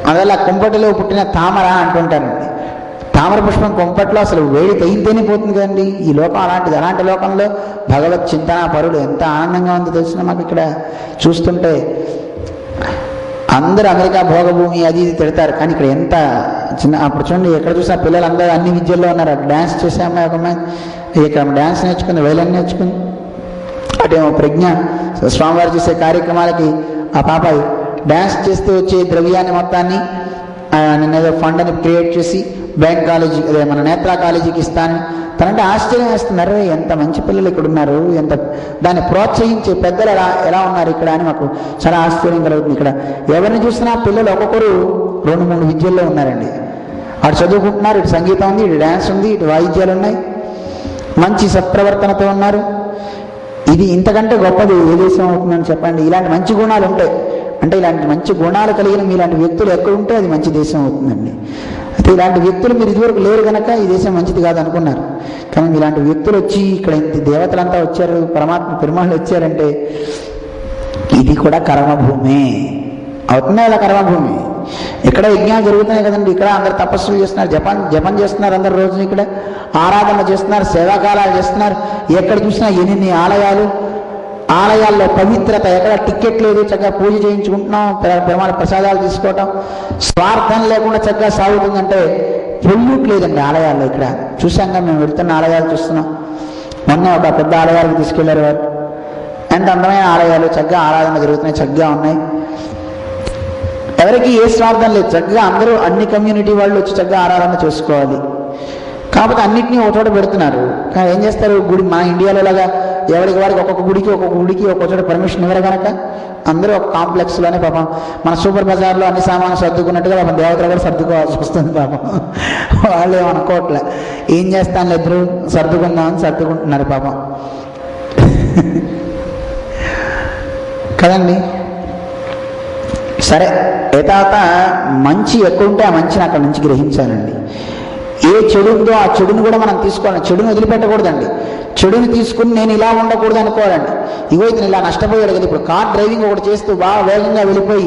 అందువల్ల కుంపటిలో పుట్టిన తామర అంటుంటారండి. తామర పుష్పం కుంపట్లో అసలు వేడి తగిలితేనే పోతుంది కదండి. ఈ లోకం అలాంటిది. అలాంటి లోకంలో భగవత్ చింతన పరుడు ఎంత ఆనందంగా ఉందో తెలిసిన మాకు ఇక్కడ చూస్తుంటే. అందరూ అమెరికా భోగభూమి అది ఇది తిడతారు, కానీ ఇక్కడ ఎంత చిన్న. అప్పుడు చూడండి, ఎక్కడ చూసినా పిల్లలందరూ అన్ని విద్యల్లో ఉన్నారు. డ్యాన్స్ చేసే అమ్మాయి ఒక అమ్మాయి ఇక్కడ డ్యాన్స్ నేర్చుకుంది, వైలన్ నేర్చుకుంది. అటేమో ప్రజ్ఞ స్వామివారు చేసే కార్యక్రమాలకి ఆ పాప డ్యాన్స్ చేస్తూ వచ్చే ద్రవ్యాన్ని మొత్తాన్ని నేనేదో ఫండ్ అని క్రియేట్ చేసి బ్యాంక్ కాలేజీ, అదే మన నేత్రా కాలేజీకి ఇస్తాను. తనంటే ఆశ్చర్యం వేస్తున్నారు, ఎంత మంచి పిల్లలు ఇక్కడ ఉన్నారు, ఎంత దాన్ని ప్రోత్సహించే పెద్దలు ఎలా ఉన్నారు ఇక్కడ అని మాకు చాలా ఆశ్చర్యం కలుగుతుంది. ఇక్కడ ఎవరిని చూసినా పిల్లలు ఒక్కొక్కరు 2-3 విద్యల్లో ఉన్నారండి. అటు చదువుకుంటున్నారు, ఇటు సంగీతం ఉంది, ఇటు డ్యాన్స్ ఉంది, ఇటు వాయిద్యాలు ఉన్నాయి, మంచి సత్ప్రవర్తనతో ఉన్నారు. ఇది ఇంతకంటే గొప్పది ఏ దేశం అవుతుందని చెప్పండి. ఇలాంటి మంచి గుణాలు ఉంటాయి అంటే, ఇలాంటి మంచి గుణాలు కలిగిన మీలాంటి వ్యక్తులు ఎక్కడ ఉంటే అది మంచి దేశం అవుతుందండి. అయితే ఇలాంటి వ్యక్తులు మీరు ఇదివరకు లేరు కనుక ఈ దేశం మంచిది కాదు అనుకున్నారు. కానీ ఇలాంటి వ్యక్తులు వచ్చి ఇక్కడ ఇంత దేవతలంతా వచ్చారు, పరమాత్మ పెరుమాళ్ళు వచ్చారంటే ఇది కూడా కర్మభూమి అవుతుంది కదా. కర్మభూమి ఇక్కడ యజ్ఞాలు జరుగుతున్నాయి కదండి. ఇక్కడ అందరు తపస్సులు చేస్తున్నారు, జపం చేస్తున్నారు, అందరు రోజున ఇక్కడ ఆరాధన చేస్తున్నారు, సేవాకాలాలు చేస్తున్నారు. ఎక్కడ చూసినా ఎన్ని ఆలయాల్లో పవిత్రత, ఎక్కడ టికెట్ లేదు, చక్కగా పూజ చేయించుకుంటున్నాం, పెరుమాళ ప్రసాదాలు తీసుకోవటం, స్వార్థం లేకుండా చక్కగా సాగుతుందంటే పొల్యూట్ లేదండి ఆలయాల్లో. ఇక్కడ చూసాంగా, మేము వెళ్తున్న ఆలయాలు చూస్తున్నాం. మొన్న ఒక పెద్ద ఆలయాలకు తీసుకెళ్లారు వారు. ఎంత అందమైన ఆలయాలు, చక్కగా ఆరాధన జరుగుతున్నాయి, చక్కగా ఉన్నాయి. ఎవరికి ఏ స్వార్థం లేదు, చక్కగా అందరూ అన్ని కమ్యూనిటీ వాళ్ళు వచ్చి చక్కగా ఆరాధన చేసుకోవాలి. కాకపోతే అన్నింటినీ ఒక చోట పెడుతున్నారు. కానీ ఏం చేస్తారు, గుడి మన ఇండియాలో లాగా ఎవరికి వారికి ఒక్కొక్క గుడికి ఒక్కొక్క చోట పర్మిషన్ ఇవ్వరు కనుక అందరూ ఒక కాంప్లెక్స్లోనే పాపం మన సూపర్ బజార్లో అన్ని సామాన్లు సర్దుకున్నట్టుగా పాపం దేవతలు కూడా సర్దుకోవాల్సి వస్తుంది. పాపం వాళ్ళు ఏమనుకోవట్లే, ఏం చేస్తాను ఇద్దరు సర్దుకుందామని సర్దుకుంటున్నారు పాపం కదండి. సరే, ఏ తర్వాత మంచి ఎక్కడుంటే ఆ మంచిని అక్కడ నుంచి గ్రహించాలండి. ఏ చెడు ఉందో ఆ చెడుని కూడా మనం తీసుకోవాలి. చెడుని వదిలిపెట్టకూడదండి. చెడుని తీసుకుని నేను ఇలా ఉండకూడదు అనుకోవాలండి. ఇగో ఇతను ఇలా నష్టపోయాడు కదా, ఇప్పుడు కార్ డ్రైవింగ్ ఒకటి చేస్తూ బాగా వేగంగా వెళ్ళిపోయి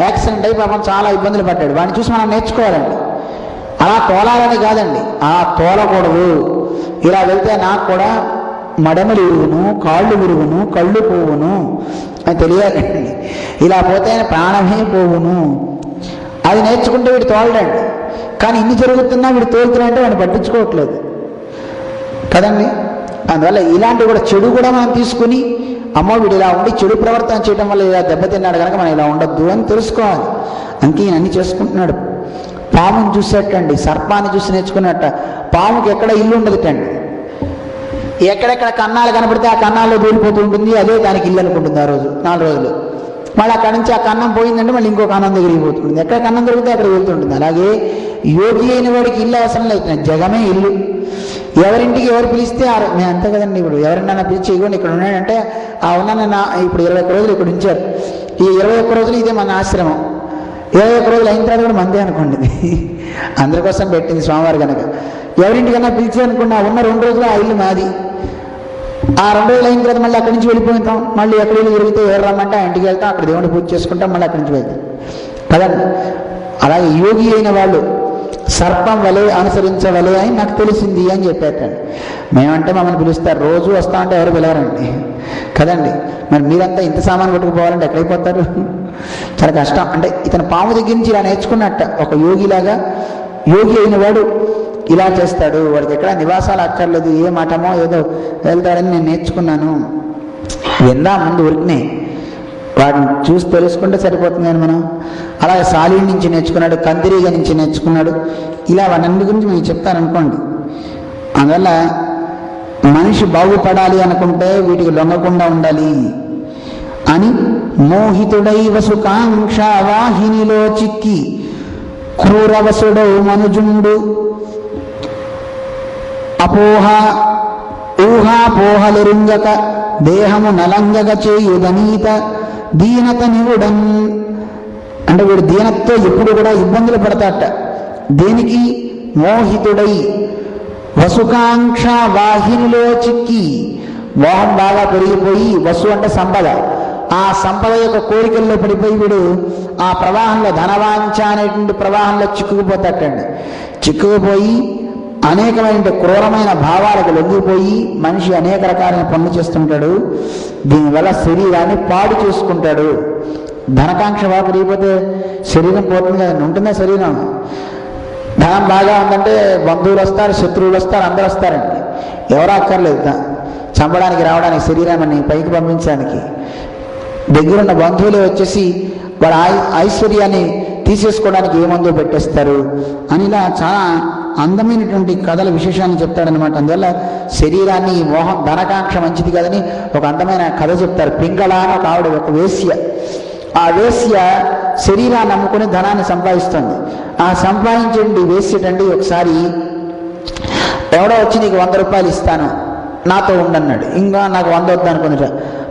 యాక్సిడెంట్ అయి పాపం చాలా ఇబ్బందులు పడ్డాడు. వాడిని చూసి మనం నేర్చుకోవాలండి. అలా తోలాలని కాదండి, అలా తోలకూడదు. ఇలా వెళ్తే నాకు కూడా మడమలు విరుగును, కాళ్ళు విరుగును, కళ్ళు పోవును అని తెలియాలండి. ఇలా పోతే ప్రాణమే పోవును. అది నేర్చుకుంటే వీడు తోలడండి. కానీ ఇన్ని జరుగుతున్నా వీడు తోలుతున్నాడంటే వాడిని పట్టించుకోవట్లేదు కదండి. అందువల్ల ఇలాంటివి కూడా, చెడు కూడా మనం తీసుకుని అమ్మో వీడు ఇలా ఉండి చెడు ప్రవర్తన చేయడం వల్ల ఇలా దెబ్బతిన్నాడు కనుక మనం ఇలా ఉండొద్దు అని తెలుసుకోవాలి. అందుకే ఈయన అన్ని చేసుకుంటున్నాడు. పాముని చూసేటండి, సర్పాన్ని చూసి నేర్చుకున్నట్ట. పాముకి ఎక్కడ ఇల్లు ఉండదుటండి. ఎక్కడెక్కడ కన్నాలు కనపడితే ఆ కన్నాల్లో దూరిపోతూ ఉంటుంది. అదే దానికి ఇల్లు అనుకుంటుంది ఆ రోజు 4 రోజులు. మళ్ళీ అక్కడి నుంచి ఆ కన్నం పోయిందంటే మళ్ళీ ఇంకో కన్నం దగ్గరికి పోతుంది. ఎక్కడ కన్నం దొరికితే అక్కడ వెళ్తుంటుంది. అలాగే యోగి అయిన వాడికి ఇల్లు అవసరం లేదు, జగమే ఇల్లు. ఎవరింటికి ఎవరు పిలిస్తే నేను అంతే కదండి. ఇప్పుడు ఎవరినైనా పిలిచి ఇవ్వండి ఇక్కడ ఉన్నాడంటే ఆ ఉన్నాను ఇప్పుడు 21 రోజులు ఇక్కడ ఉంచారు. ఈ 21 రోజులు ఇదే మన ఆశ్రమం. 21 రోజులు అయిన తర్వాత కూడా మందే అనుకోండి. అందరి కోసం పెట్టింది స్వామివారు కనుక. ఎవరింటికన్నా పిలిచి అనుకున్నా ఉన్న 2 రోజులు ఆ ఇల్లు మాది. ఆ 2 రోజులు అయిన తర్వాత మళ్ళీ అక్కడి నుంచి వెళ్ళిపోతాం. మళ్ళీ ఎక్కడ వెళ్ళి జరిగితే ఎవరు రమ్మంటే ఆ ఇంటికి వెళ్తాం, అక్కడ దేవుడిని పూజ చేసుకుంటాం, మళ్ళీ అక్కడి నుంచి వెళ్తాం కదండి. అలాగే యోగి అయిన వాళ్ళు సర్పం వలె అనుసరించవలే అని నాకు తెలిసింది అని చెప్పేటండి. మేమంటే మమ్మల్ని పిలుస్తారు, రోజు వస్తామంటే ఎవరు పిలవరండి కదండి. మరి మీరంతా ఇంత సామాన్ కొట్టుకుపోవాలంటే ఎక్కడైపోతారు? చాలా కష్టం. అంటే ఇతను పాము దగ్గర నుంచి ఇలా నేర్చుకున్నట్ట. ఒక యోగిలాగా, యోగి అయిన వాడు ఇలా చేస్తాడు. వాడికి ఎక్కడ నివాసాలు అక్కర్లేదు, ఏ మఠమో ఏదో వెళ్తాడని నేను నేర్చుకున్నాను. విందా ముందు ఉరికినే వాడిని చూసి తెలుసుకుంటే సరిపోతుంది అని మనం. అలాగే సాలీడి నుంచి నేర్చుకున్నాడు, కందిరీగ నుంచి నేర్చుకున్నాడు. ఇలా వాటన్నిటి గురించి మీకు చెప్తారనుకోండి. అందువల్ల మనిషి బాగుపడాలి అనుకుంటే వీటికి లొంగకుండా ఉండాలి అని మోహితుడై వసుకాంక్ష వాహినిలో చిక్కి క్రూరవసుడౌ మనుజుండు అపోహ ఊహాపోహలెరుంగక దేహము నలంగగ చేయుదనీత దీనత నివుడన్. అంటే వీడు దీనతతో ఎప్పుడు కూడా ఇబ్బందులు పడతాట. దేనికి? మోహితుడై వసుకాంక్ష వాహినిలో చిక్కి, మోహం బాగా పెరిగిపోయి, వసు అంటే సంపద, ఆ సంపద యొక్క కోరికల్లో పడిపోయి వీడు ఆ ప్రవాహంలో, ధనవాంఛ అనేటువంటి ప్రవాహంలో చిక్కుకుపోతాటండి. చిక్కుకుపోయి అనేకమైన క్రూరమైన భావాలకు లొంగిపోయి మనిషి అనేక రకాలైన పనులు చేస్తుంటాడు. దీనివల్ల శరీరాన్ని పాడు చేసుకుంటాడు. ధనకాంక్ష బాగా పెరిగిపోతే శరీరం పోతుంది కదండి. ఉంటుందా శరీరం? ధనం బాగా ఉందంటే బంధువులు వస్తారు, శత్రువులు వస్తారు, అందరూ వస్తారండి. ఎవరో అక్కర్లేదు చంపడానికి రావడానికి, శరీరాన్ని పైకి పంపించడానికి. దగ్గరున్న బంధువులే వచ్చేసి వాళ్ళ ఐశ్వర్యాన్ని తీసేసుకోవడానికి ఏ మందు పెట్టేస్తారు అని ఇలా చాలా అందమైనటువంటి కథల విశేషాన్ని చెప్తాడనమాట. అందువల్ల శరీరాన్ని ఈ మోహం, ధనకాంక్ష మంచిది కాదని ఒక అందమైన కథ చెప్తారు. పింగళ అని ఒక ఆవిడ, ఒక వేశ్య. ఆ వేశ్య శరీరాన్ని నమ్ముకుని ధనాన్ని సంపాదిస్తుంది. ఆ సంపాదించండి వేశ్యటండి ఒకసారి ఎవడో వచ్చి నీకు 100 రూపాయలు ఇస్తాను, నాతో ఉండన్నాడు. ఇంకా నాకు 100 వద్దు అనుకున్నట.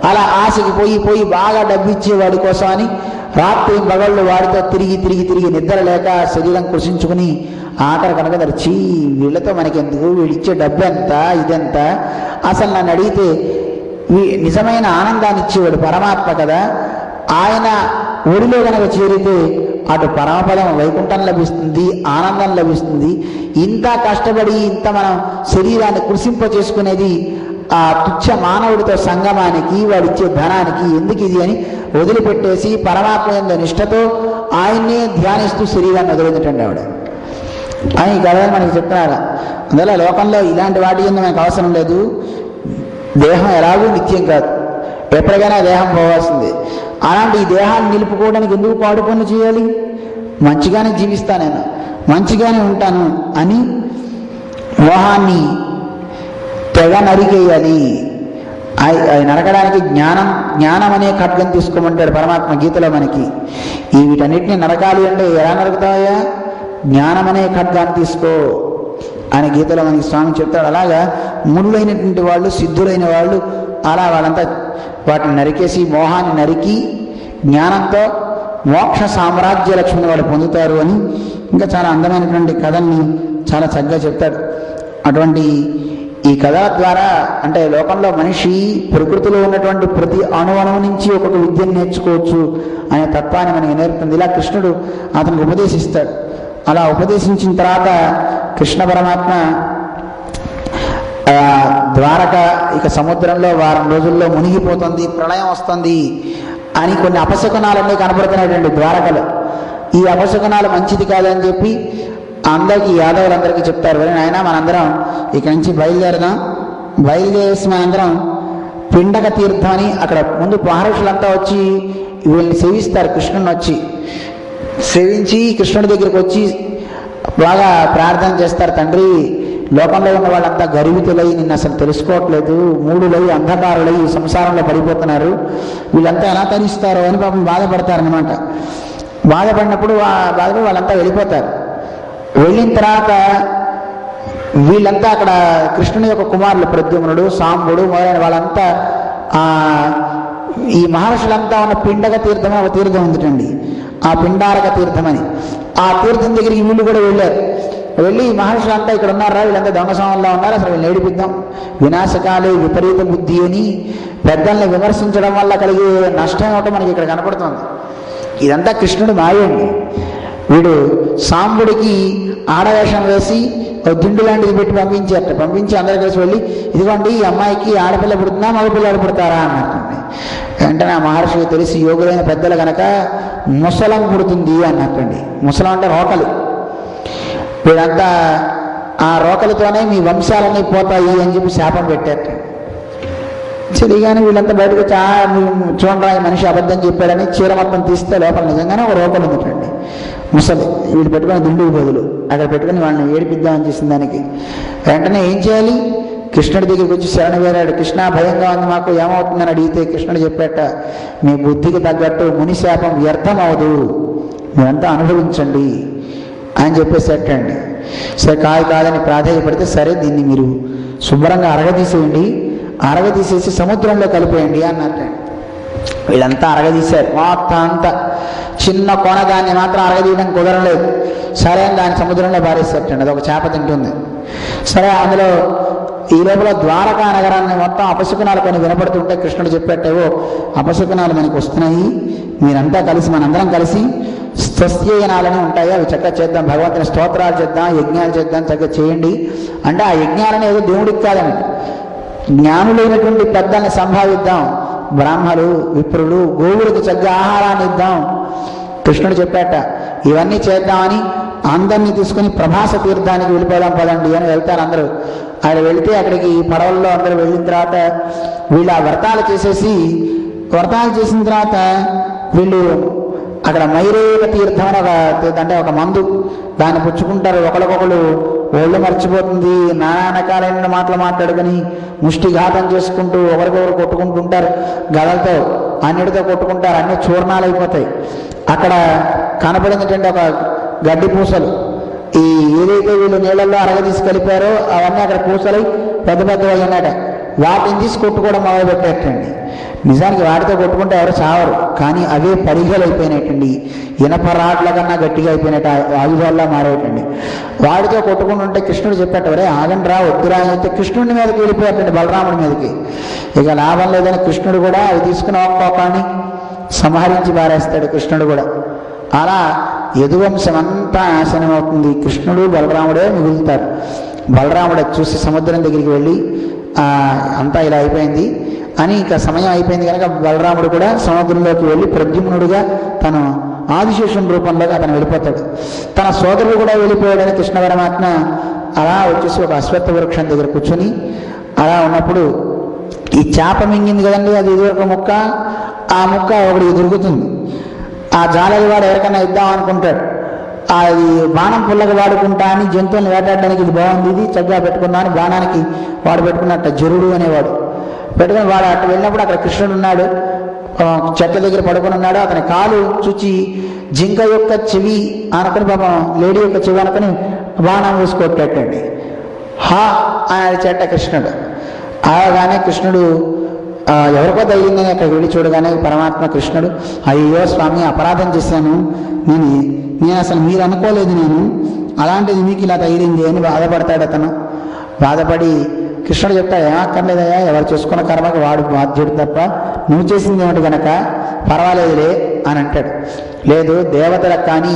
అలా ఆశకి పోయి బాగా డబ్బు ఇచ్చేవాడి కోసం అని రాత్రి పగళ్ళు వాడితో తిరిగి నిద్ర లేక శరీరం కృషించుకుని ఆఖరి కనుక దర్చి వీళ్ళతో మనకెందుకు, వీడిచ్చే డబ్బు ఎంత, ఇదెంత, అసలు నన్ను అడిగితే నిజమైన ఆనందాన్ని ఇచ్చేవాడు పరమాత్మ కదా, ఆయన ఒడిలో కనుక చేరితే అటు పరమపదం వైకుంఠం లభిస్తుంది, ఆనందం లభిస్తుంది. ఇంత కష్టపడి ఇంత మనం శరీరాన్ని కృషింప చేసుకునేది ఆ తుచ్చ మానవుడితో సంగమానికి, వాడిచ్చే ధనానికి ఎందుకు ఇది అని వదిలిపెట్టేసి పరమాత్మ యందు నిష్ఠతో ఆయన్నే ధ్యానిస్తూ శరీరాన్ని వదిలిందండి ఆవిడ అని కదా మనకి చెప్తున్నారు. అందువల్ల లోకంలో ఇలాంటి వాటి యందు మనకు అవసరం లేదు. దేహం ఎలాగూ నిత్యం కాదు, ఎప్పటికైనా దేహం పోవాల్సిందే. అలాంటి ఈ దేహాన్ని నిలుపుకోవడానికి ఎందుకు పాడు పనులు చేయాలి? మంచిగానే జీవిస్తా, నేను మంచిగానే ఉంటాను అని మోహాన్ని తెగ నరికేయాలి. అది నరకడానికి జ్ఞానం అనే ఖడ్గం తీసుకోమంటాడు పరమాత్మ గీతలో మనకి. ఈ వీటన్నిటిని నరకాలి అంటే ఎలా నరుకుతాయా? జ్ఞానం అనే ఖడ్గాన్ని తీసుకో అని గీతలో మనకి స్వామి చెప్తాడు. అలాగా ముళ్ళైనటువంటి వాళ్ళు, సిద్ధులైన వాళ్ళు అలా వాళ్ళంతా వాటిని నరికేసి మోహాన్ని నరికి జ్ఞానంతో మోక్ష సామ్రాజ్య లక్ష్మిని వాళ్ళు పొందుతారు అని ఇంకా చాలా అందమైనటువంటి కథల్ని చాలా చక్కగా చెప్తాడు. అటువంటి ఈ కథ ద్వారా అంటే లోకంలో మనిషి ప్రకృతిలో ఉన్నటువంటి ప్రతి అణువణువు నుంచి ఒక్కొక్క విద్యను నేర్చుకోవచ్చు అనే తత్వాన్ని మనకి నేర్పుతుంది. ఇలా కృష్ణుడు అతనికి ఉపదేశిస్తాడు. అలా ఉపదేశించిన తర్వాత కృష్ణ పరమాత్మ ద్వారక ఇక సముద్రంలో వారం రోజుల్లో మునిగిపోతుంది, ప్రళయం వస్తుంది అని కొన్ని అపశకునాలన్నీ కనపడుతున్నాయండి ద్వారకలో. ఈ అపశకునాలు మంచిది కాదని చెప్పి అందరికీ, యాదవులందరికీ చెప్తారు. మరి నాయన మనందరం ఇక్కడి నుంచి బయలుదేరేసి మనందరం పిండక తీర్థం అని అక్కడ ముందు మహర్షులంతా వచ్చి వీళ్ళని సేవిస్తారు. కృష్ణుని వచ్చి సేవించి కృష్ణుడి దగ్గరికి వచ్చి బాగా ప్రార్థన చేస్తారు. తండ్రి, లోకంలో ఉన్న వాళ్ళంతా గర్వితులై నిన్ను అసలు తెలుసుకోవట్లేదు, మూడులై అంధకారులై ఈ సంసారంలో పడిపోతున్నారు, వీళ్ళంతా ఎలా తరిస్తారో అని పాపం బాధపడతారనమాట. బాధపడినప్పుడు వాళ్ళంతా వెళ్ళిపోతారు. వెళ్ళిన తర్వాత వీళ్ళంతా అక్కడ కృష్ణుని యొక్క కుమారులు ప్రద్యుమ్నుడు, సాంబుడు మొదలైన వాళ్ళంతా ఈ మహర్షులంతా ఉన్న పిండక తీర్థం ఒక తీర్థం ఉందిటండి, ఆ పిండారక తీర్థం అని. ఆ తీర్థం దగ్గరికి వీళ్ళు కూడా వెళ్ళారు. వెళ్ళి మహర్షులంతా ఇక్కడ ఉన్నారా, వీళ్ళంతా దొంగ సమయంలో ఉన్నారు, అసలు వీళ్ళు ఏడిపిద్దాం, వినాశకాలే విపరీత బుద్ధి అని పెద్దల్ని విమర్శించడం వల్ల కలిగే నష్టం ఏమిటో మనకి ఇక్కడ కనపడుతుంది. ఇదంతా కృష్ణుడు మాయండి. వీడు సాంబుడికి ఆడవేషం వేసి దిండు లాంటిది పెట్టి పంపించి అందరూ కలిసి వెళ్ళి, ఇదిగోండి ఈ అమ్మాయికి ఆడపిల్ల పుడుతుందా మగపిల్లలు పుడతారా అన్నట్టండి. వెంటనే ఆ మహర్షికి తెలిసి యోగులైన పెద్దలు కనుక ముసలం పుడుతుంది అన్నట్టండి. ముసలం అంటే రోకలు. వీడంతా ఆ రోకలతోనే మీ వంశాలన్నీ పోతాయి అని చెప్పి శాపం పెట్టారట. సరిగానే వీళ్ళంతా బయటకు వచ్చి చూడరా ఈ మనిషి అబద్ధం చెప్పాడని చీర మొత్తం తీస్తే లోపల నిజంగానే ఒక రోకలు ఉందిటండి, ముసలి. వీళ్ళు పెట్టుకుని దిండుకు బదులు అక్కడ పెట్టుకుని వాళ్ళని ఏడిపిద్దామని చేసిన దానికి వెంటనే ఏం చేయాలి? కృష్ణుడి దగ్గరికి వచ్చి శరణ వేరాడు. కృష్ణ భయంగా ఉంది మాకు, ఏమవుతుందని అడిగితే కృష్ణుడు చెప్పాట, మీ బుద్ధికి తగ్గట్టు ముని శాపం వ్యర్థం అవదు, మీరంతా అనుభవించండి అని చెప్పేసేటండి. సరే కాదని ప్రాధాన్యపడితే, సరే దీన్ని మీరు శుభ్రంగా అరగదీసేయండి, అరగదీసేసి సముద్రంలో కలిపేయండి అన్నట్టు. వీళ్ళంతా అరగదీశారు మొత్తం అంతా. చిన్న కొన దాన్ని మాత్రం అరగదీయడం కుదరలేదు. సరే అని దాన్ని సముద్రంలో పారేసేటండి. అది ఒక చేప తింటుంది. సరే అందులో ఈ లోపల ద్వారకా నగరాన్ని మొత్తం అపశకునాలు కొన్ని వినపడుతుంటే కృష్ణుడు చెప్పేటేవో అపశకునాలు మనకి వస్తున్నాయి, మీరంతా కలిసి మనందరం కలిసి స్వస్యయనాలని ఉంటాయి, అవి చక్కగా చేద్దాం, భగవంతుని స్తోత్రాలు చేద్దాం, యజ్ఞాలు చేద్దాం, చక్కగా చేయండి అంటే ఆ యజ్ఞాలని ఏదో దేవుడికి కాదండి, జ్ఞానులైనటువంటి పెద్దల్ని సంభావిద్దాం, బ్రాహ్మలు విప్రులు గోవులకు చక్కగా ఆహారాన్ని ఇద్దాం. కృష్ణుడు చెప్పాట ఇవన్నీ చేద్దామని అందరినీ తీసుకుని ప్రభాస తీర్థానికి వెళ్ళిపోదాం పదండి అని వెళ్తారు అందరూ. ఆయన వెళితే అక్కడికి పడవల్లో అందరూ వెళ్ళిన తర్వాత వీళ్ళు ఆ వ్రతాలు చేసిన తర్వాత వీళ్ళు అక్కడ మైరేక తీర్థం అని అంటే ఒక మందు, దాన్ని పుచ్చుకుంటారు. ఒకరికొకరు ఒళ్ళు మర్చిపోతుంది, నానా రకాలైన మాటలు మాట్లాడుకుని ముష్టిఘాతం చేసుకుంటూ ఒకరికొకరు కొట్టుకుంటుంటారు, గదలతో అన్నిటితో కొట్టుకుంటారు, అన్ని చూర్ణాలు అయిపోతాయి. అక్కడ కనపడినటువంటి ఒక గడ్డి పూసలు, ఈ ఏదైతే వీళ్ళు నీళ్ళల్లో అరగదీసి కలిపారో అవన్నీ అక్కడ పూసలై పెద్ద పెద్దవి అన్నాడ, వాటిని తీసి కొట్టుకోవడం మొదలుపెట్టేటండి. నిజానికి వాటితో కొట్టుకుంటే ఎవరు చావరు, కానీ అవే పరిగలు అయిపోయినట్టండి, ఇనప రాట్ల కన్నా గట్టిగా అయిపోయినట్టు ఆయుధాల్లా మారేటండి. వాటితో కొట్టుకుంటుంటే కృష్ణుడు చెప్పేటవరే ఆగండి రా వద్దురా అని అయితే కృష్ణుడి మీదకి వెళ్ళిపోయాటండి, బలరాముడి మీదకి. ఇక లాభం లేదని కృష్ణుడు కూడా అవి తీసుకుని ఒక్కొక్కని సంహరించి పారేస్తాడు కృష్ణుడు కూడా. అలా యదువంశం అంతా నాశనం అవుతుంది, కృష్ణుడు బలరాముడే మిగులుతారు. బలరాముడు చూసి సముద్రం దగ్గరికి వెళ్ళి అంతా ఇలా అయిపోయింది అని, ఇంకా సమయం అయిపోయింది కనుక బలరాముడు కూడా సముద్రంలోకి వెళ్ళి ప్రద్యుమ్నుడుగా తను ఆదిశేషుని రూపంలోకి అతను వెళ్ళిపోతాడు. తన సోదరుడు కూడా వెళ్ళిపోయాడని కృష్ణ పరమాత్మ అలా వచ్చేసి ఒక అశ్వత్థ వృక్షం దగ్గర కూర్చొని అలా ఉన్నప్పుడు ఈ చేప మింగింది కదండి, అది ఇదివరకు ముక్క, ఆ ముక్క ఒకడికి దొరుకుతుంది. ఆ జాలరి వాడు ఎవరికైనా ఇద్దాం అనుకుంటాడు, అది బాణం పుల్లగా వాడుకుంటా అని జంతువులను వేటాడడానికి ఇది బాగుంది, ఇది చక్కగా పెట్టుకున్నా అని బాణానికి వాడు పెట్టుకున్నట్ట జరుడు అనేవాడు పెట్టుకుని వాడు అటు వెళ్ళినప్పుడు అక్కడ కృష్ణుడు ఉన్నాడు, చెట్ల దగ్గర పడుకుని ఉన్నాడు. అతని కాలు చూచి జింక యొక్క చెవి అనుకుని పాపం లేడీ యొక్క చెవి అనుకుని బాణం వేసుకొట్టండి. హా అని చెట్ట కృష్ణుడు. అలాగానే కృష్ణుడు ఎవరికో తగిలిందని అక్కడ వెళ్ళి చూడగానే పరమాత్మ కృష్ణుడు అయ్యో స్వామి అపరాధం చేశాను, నేను అసలు మీరు అనుకోలేదు, నేను అలాంటిది మీకు ఇలా తగిలింది అని బాధపడతాడు. అతను బాధపడి కృష్ణుడు చెప్తాడు ఏమక్కర్లేదయ్యా, ఎవరు చేసుకున్న కర్మకి వాడు బాధ్యుడు తప్ప నువ్వు చేసింది ఏమిటి కనుక పర్వాలేదులే అని అంటాడు. లేదు, దేవతలకు కానీ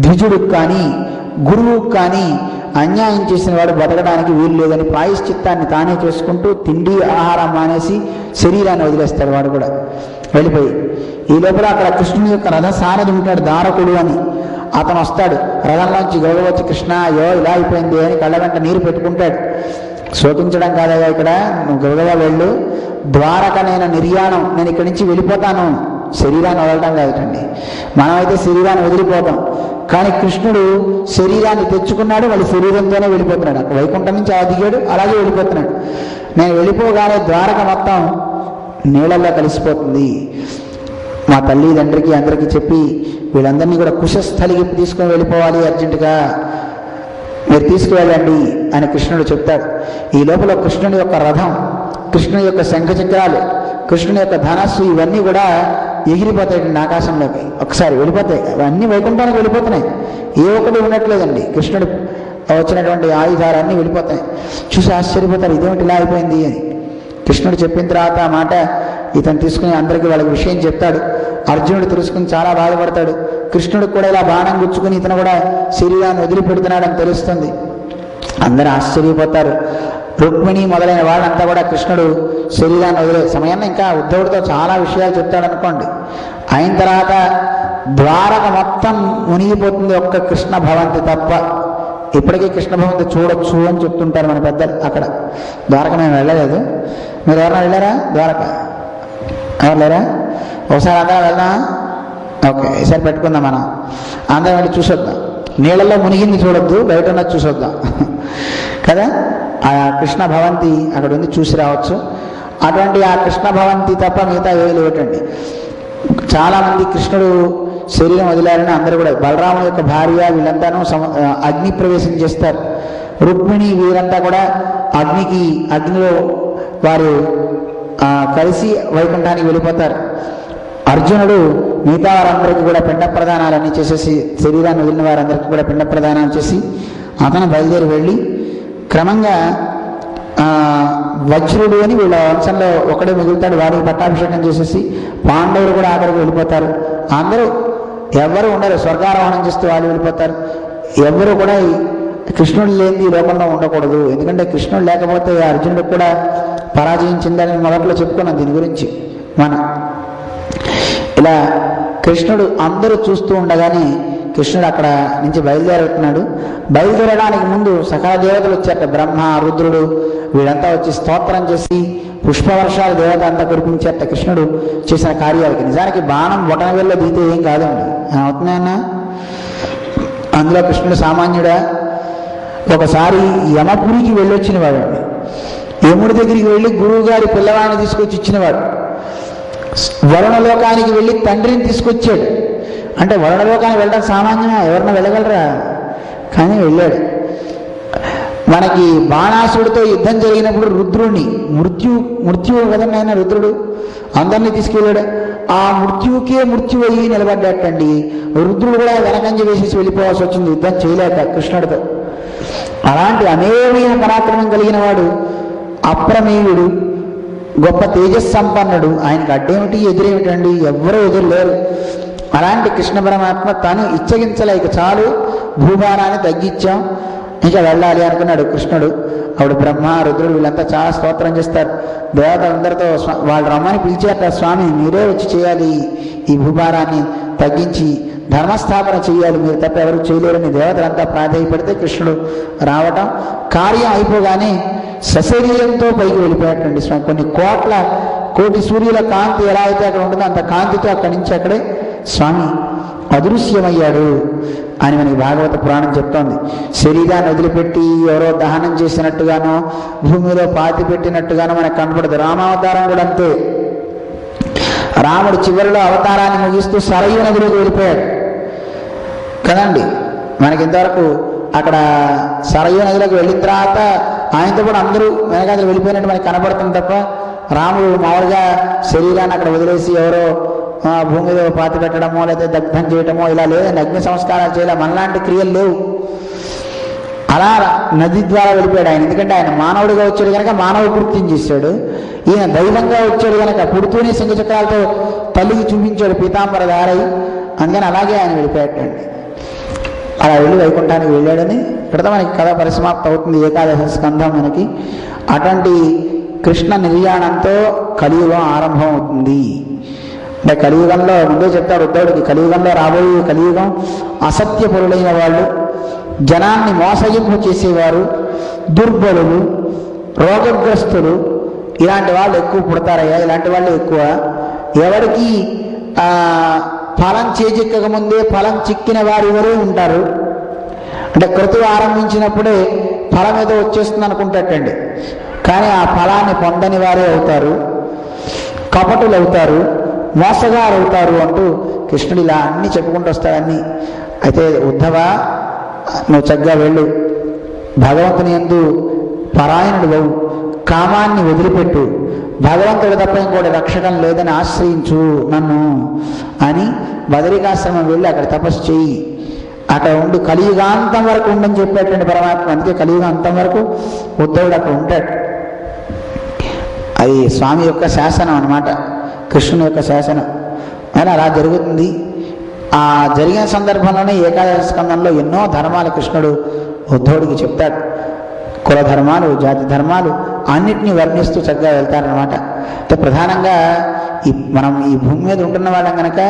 ద్విజుడికి కానీ గురువుకు కానీ అన్యాయం చేసిన వాడు బతకడానికి వీలు లేదని ప్రాయశ్చిత్తాన్ని తానే చేసుకుంటూ తిండి ఆహారం మానేసి శరీరాన్ని వదిలేస్తాడు వాడు కూడా వెళ్ళిపోయి. ఈ లోపల అక్కడ కృష్ణుని యొక్క రథసారథి ఉంటాడు దారకుడు అని, అతను వస్తాడు రథంలోంచి గౌరవచ్చి కృష్ణ అయ్యో ఇలా అయిపోయింది అని కళ్ళ వెంట నీరు పెట్టుకుంటాడు. శోకించడం కాదయ్యా, ఇక్కడ నువ్వు గౌరవ వెళ్ళు, ద్వారక నేను నిర్యాణం, నేను ఇక్కడి నుంచి వెళ్ళిపోతాను, శరీరాన్ని వదలడం కాదండి. మనమైతే శరీరాన్ని వదిలిపోతాం, కానీ కృష్ణుడు శరీరాన్ని తెచ్చుకున్నాడు, మళ్ళీ శరీరంతోనే వెళ్ళిపోతున్నాడు. అక్కడ వైకుంఠం నుంచి దిగాడు, అలాగే వెళ్ళిపోతున్నాడు. నేను వెళ్ళిపోగానే ద్వారక మొత్తం నీళ్ళల్లో కలిసిపోతుంది. మా తల్లి తండ్రికి అందరికీ చెప్పి వీళ్ళందరినీ కూడా కుశస్థలికి తీసుకొని వెళ్ళిపోవాలి, అర్జెంటుగా మీరు తీసుకువెళ్ళండి అని కృష్ణుడు చెప్తాడు. ఈ లోపల కృష్ణుడి యొక్క రథం, కృష్ణుడి యొక్క శంఖచక్రాలు, కృష్ణుని యొక్క ధనస్సు ఇవన్నీ కూడా ఎగిరిపోతాయండి ఆకాశంలోకి, ఒకసారి వెళ్ళిపోతాయి. అవన్నీ వైకుంఠానికి వెళ్ళిపోతున్నాయి, ఏ ఒక్కటి ఉండట్లేదండి. కృష్ణుడు వచ్చినటువంటి ఆయుధాలన్నీ వెళ్ళిపోతాయి. చూసి ఆశ్చర్యపోతారు, ఇదేమిటి ఇలా అయిపోయింది అని. కృష్ణుడు చెప్పిన తర్వాత ఆ మాట ఇతను తీసుకుని అందరికీ వాళ్ళకి విషయం చెప్తాడు. అర్జునుడు తెలుసుకుని చాలా బాధపడతాడు. కృష్ణుడికి కూడా ఇలా బాణం గుచ్చుకుని ఇతను కూడా శరీరాన్ని వదిలిపెడుతున్నాడని తెలుస్తుంది. అందరూ ఆశ్చర్యపోతారు. రుక్మిణి మొదలైన వాళ్ళంతా కూడా కృష్ణుడు శరీరాన్ని వదిలే సమయాన్ని ఇంకా ఉద్ధవుడితో చాలా విషయాలు చెప్తాడు అనుకోండి. అయిన తర్వాత ద్వారక మొత్తం మునిగిపోతుంది, ఒక్క కృష్ణ భవంతి తప్ప. ఇప్పటికీ కృష్ణ భవంతి చూడొచ్చు అని చెప్తుంటారు మన పెద్దలు. అక్కడ ద్వారక మేము వెళ్ళలేదు, మీరు ఎవరైనా వెళ్ళారా ద్వారక? ఎవరు లేరా? ఒకసారి అందరం వెళ్దామా? ఓకే, ఈసారి పెట్టుకుందాం, మనం అందరం వెళ్ళి చూసొద్దాం. నీళ్ళల్లో మునిగింది చూడొద్దు, బయట ఉన్నది చూసొద్దాం కదా. ఆ కృష్ణ భవంతి అక్కడ ఉంది, చూసి రావచ్చు. అటువంటి ఆ కృష్ణ భవంతి తప్ప మిగతా ఏవి లేవటండి. చాలామంది కృష్ణుడు శరీరం వదిలారని అందరూ కూడా, బలరాముని యొక్క భార్య వీళ్ళంతాను అగ్ని ప్రవేశం చేస్తారు. రుక్మిణి వీరంతా కూడా అగ్నిలో వారు కలిసి వైకుంఠానికి వెళ్ళిపోతారు. అర్జునుడు మిగతా వారందరికీ కూడా పిండ ప్రదానాలన్నీ చేసేసి, శరీరాన్ని వదిలిన వారందరికీ కూడా పిండ ప్రదానాలు చేసి అతను బయలుదేరి వెళ్ళి క్రమంగా వజ్రుడు అని వీళ్ళ వంశంలో ఒకడే మిగులుతాడు, వారికి పట్టాభిషేకం చేసేసి పాండవులు కూడా ఆఖరికి వెళ్ళిపోతారు. అందరూ ఎవరు ఉండరు, స్వర్గారోహణం చేస్తూ వాళ్ళు వెళ్ళిపోతారు. ఎవరు కూడా కృష్ణుడు లేని ఈ లోకంలో ఉండకూడదు. ఎందుకంటే కృష్ణుడు లేకపోతే అర్జునుడు కూడా పరాజయం చెందాలని మొదట్లో చెప్పుకున్నాం దీని గురించి మనం. ఇలా కృష్ణుడు అందరూ చూస్తూ ఉండగానే కృష్ణుడు అక్కడ నుంచి బయలుదేరుతున్నాడు. బయలుదేరడానికి ముందు సకల దేవతలు వచ్చారట, బ్రహ్మ, రుద్రుడు వీళ్ళంతా వచ్చి స్తోత్రం చేసి పుష్పవర్షాలు దేవత అంతా కురిపించారట కృష్ణుడు చేసిన కార్యాలకి. నిజానికి బాణం బొటనవేల్లో దిగితే ఏం కాదండి, అవుతున్నాయన్నా. అందులో కృష్ణుడు సామాన్యుడా. ఒకసారి యమపురికి వెళ్ళొచ్చిన వాడు, యముడి దగ్గరికి వెళ్ళి గురువు గారి పిల్లవాడిని తీసుకొచ్చి ఇచ్చినవాడు. వరుణలోకానికి వెళ్ళి తండ్రిని తీసుకొచ్చాడు. అంటే వరుణలోకానికి వెళ్ళడం సామాన్యమా? ఎవరన్నా వెళ్ళగలరా? కానీ వెళ్ళాడు. మనకి బాణాసుడితో యుద్ధం జరిగినప్పుడు రుద్రుడిని మృత్యువు కదండి ఆయన రుద్రుడు, అందరినీ తీసుకెళ్ళాడు. ఆ మృత్యువుకే మృత్యు అయ్యి నిలబడ్డటండి. రుద్రుడు కూడా వెనకంజ వేసేసి వెళ్ళిపోవాల్సి వచ్చింది యుద్ధం చేయలేక కృష్ణుడితో. అలాంటి అనేకమైన పరాక్రమం కలిగిన వాడు, అప్రమేయుడు, గొప్ప తేజస్సంపన్నుడు. ఆయనకు అడ్డేమిటి ఎదురేమిటండి? ఎవ్వరూ ఎదురులేరు. అలాంటి కృష్ణ పరమాత్మ తను ఇచ్చగించలేక చాలు భూభారాన్ని తగ్గించాం, ఇంకా వెళ్ళాలి అనుకున్నాడు కృష్ణుడు. అప్పుడు బ్రహ్మ, రుద్రుడు వీళ్ళంతా చాలా స్తోత్రం చేస్తారు. దేవతలందరితో వాళ్ళు రమ్మని పిలిచారట, స్వామి మీరే వచ్చి చేయాలి, ఈ భూభారాన్ని తగ్గించి ధర్మస్థాపన చేయాలి, మీరు తప్ప ఎవరు చేయలేరని దేవతలంతా ప్రాధేయపడితే కృష్ణుడు రావటం. కార్యం అయిపోగానే సశరీరంతో పైకి వెళ్ళిపోయాటండి స్వామి. కొన్ని కోటి సూర్యుల కాంతి ఎలా అయితే అక్కడ ఉంటుందో అంత కాంతితో అక్కడి నుంచి అక్కడే స్వామి అదృశ్యమయ్యాడు అని మనకి భాగవత పురాణం చెప్తోంది. శరీరాన్ని వదిలిపెట్టి ఎవరో దహనం చేసినట్టుగానో భూమిలో పాతి పెట్టినట్టుగానో మనకు కనపడదు. రామావతారం కూడా అంతే. రాముడు చివరిలో అవతారాన్ని ముగిస్తూ సరయూ నదిలోకి వెళ్ళిపోయాడు కదండి. మనకి ఇంతవరకు అక్కడ సరయూ నదిలోకి వెళ్ళిన తర్వాత ఆయనతో కూడా అందరూ వెనకాల వెళ్ళిపోయినట్టు మనకి కనపడుతుంది తప్ప రాముడు మామూలుగా శరీరాన్ని అక్కడ వదిలేసి ఎవరో భూమిలో పాతి పెట్టడమో లేదా దగ్ధం చేయటమో ఇలా లేదండి. అగ్ని సంస్కారాలు చేయాలి, మనలాంటి క్రియలు లేవు. అలా నది ద్వారా వెళ్ళిపోయాడు ఆయన. ఎందుకంటే ఆయన మానవుడిగా వచ్చాడు కనుక మానవ కృత్యం చేశాడు. ఈయన దైవంగా వచ్చాడు కనుక పుడుతూనే సింగచక్రాలతో తల్లికి చూపించాడు పీతాంబర దారై. అందుకని అలాగే ఆయన వెళ్ళిపోయాడండి. అలా వెళ్ళి వైకుంఠానికి వెళ్ళాడని ఇక్కడతో మనకి కథ పరిసమాప్తి అవుతుంది. ఏకాదశ స్కంధం మనకి. అటువంటి కృష్ణ నిర్యాణంతో కలియుగం ఆరంభం అవుతుంది. అంటే కలియుగంలో ముందే చెప్తారు ఉద్ధవుడికి, కలియుగంలో రాబోయే కలియుగం అసత్యపరులైన వాళ్ళు, జనాన్ని మోసగింపు చేసేవారు, దుర్బలులు, రోగగ్రస్తులు, ఇలాంటి వాళ్ళు ఎక్కువ పుడతారయ్యా. ఇలాంటి వాళ్ళు ఎక్కువ. ఎవరికి ఫలం చేజిక్కక ముందే ఫలం చిక్కిన వారు ఎవరే ఉంటారు. అంటే క్రతువు ఆరంభించినప్పుడే ఫలం ఏదో వచ్చేస్తుంది అనుకుంటాటండి, కానీ ఆ ఫలాన్ని పొందని వారే అవుతారు, కపటులు అవుతారు, మోసగారు అవుతారు అంటూ కృష్ణుడు ఇలా అన్నీ చెప్పుకుంటూ వస్తాడన్ని. అయితే ఉద్ధవ, నువ్వు చక్కగా వెళ్ళు, భగవంతుని యందు పరాయణుడు అవు, కామాన్ని వదిలిపెట్టు, భగవంతుడు తప్ప ఇంకోటి రక్షకం లేదని ఆశ్రయించు నన్ను అని బదరికాశ్రమం వెళ్ళి అక్కడ తపస్సు చెయ్యి, అక్కడ ఉండి కలియుగాంతం వరకు ఉండని చెప్పేటువంటి పరమాత్మ. అందుకే కలియుగాంతం వరకు ఉద్ధవుడు అక్కడ ఉంటాడు. అది స్వామి యొక్క శాసనం అన్నమాట, కృష్ణుని యొక్క శాసనం. అని అలా జరుగుతుంది. ఆ జరిగిన సందర్భంలోనే ఏకాదశ స్కందంలో ఎన్నో ధర్మాలు కృష్ణుడు ఉద్ధవుడికి చెప్తాడు. కుల ధర్మాలు, జాతి ధర్మాలు అన్నిటినీ వర్ణిస్తూ చక్కగా వెళ్తారనమాట. అంటే ప్రధానంగా మనం ఈ భూమి మీద ఉంటున్న వాళ్ళం కనుక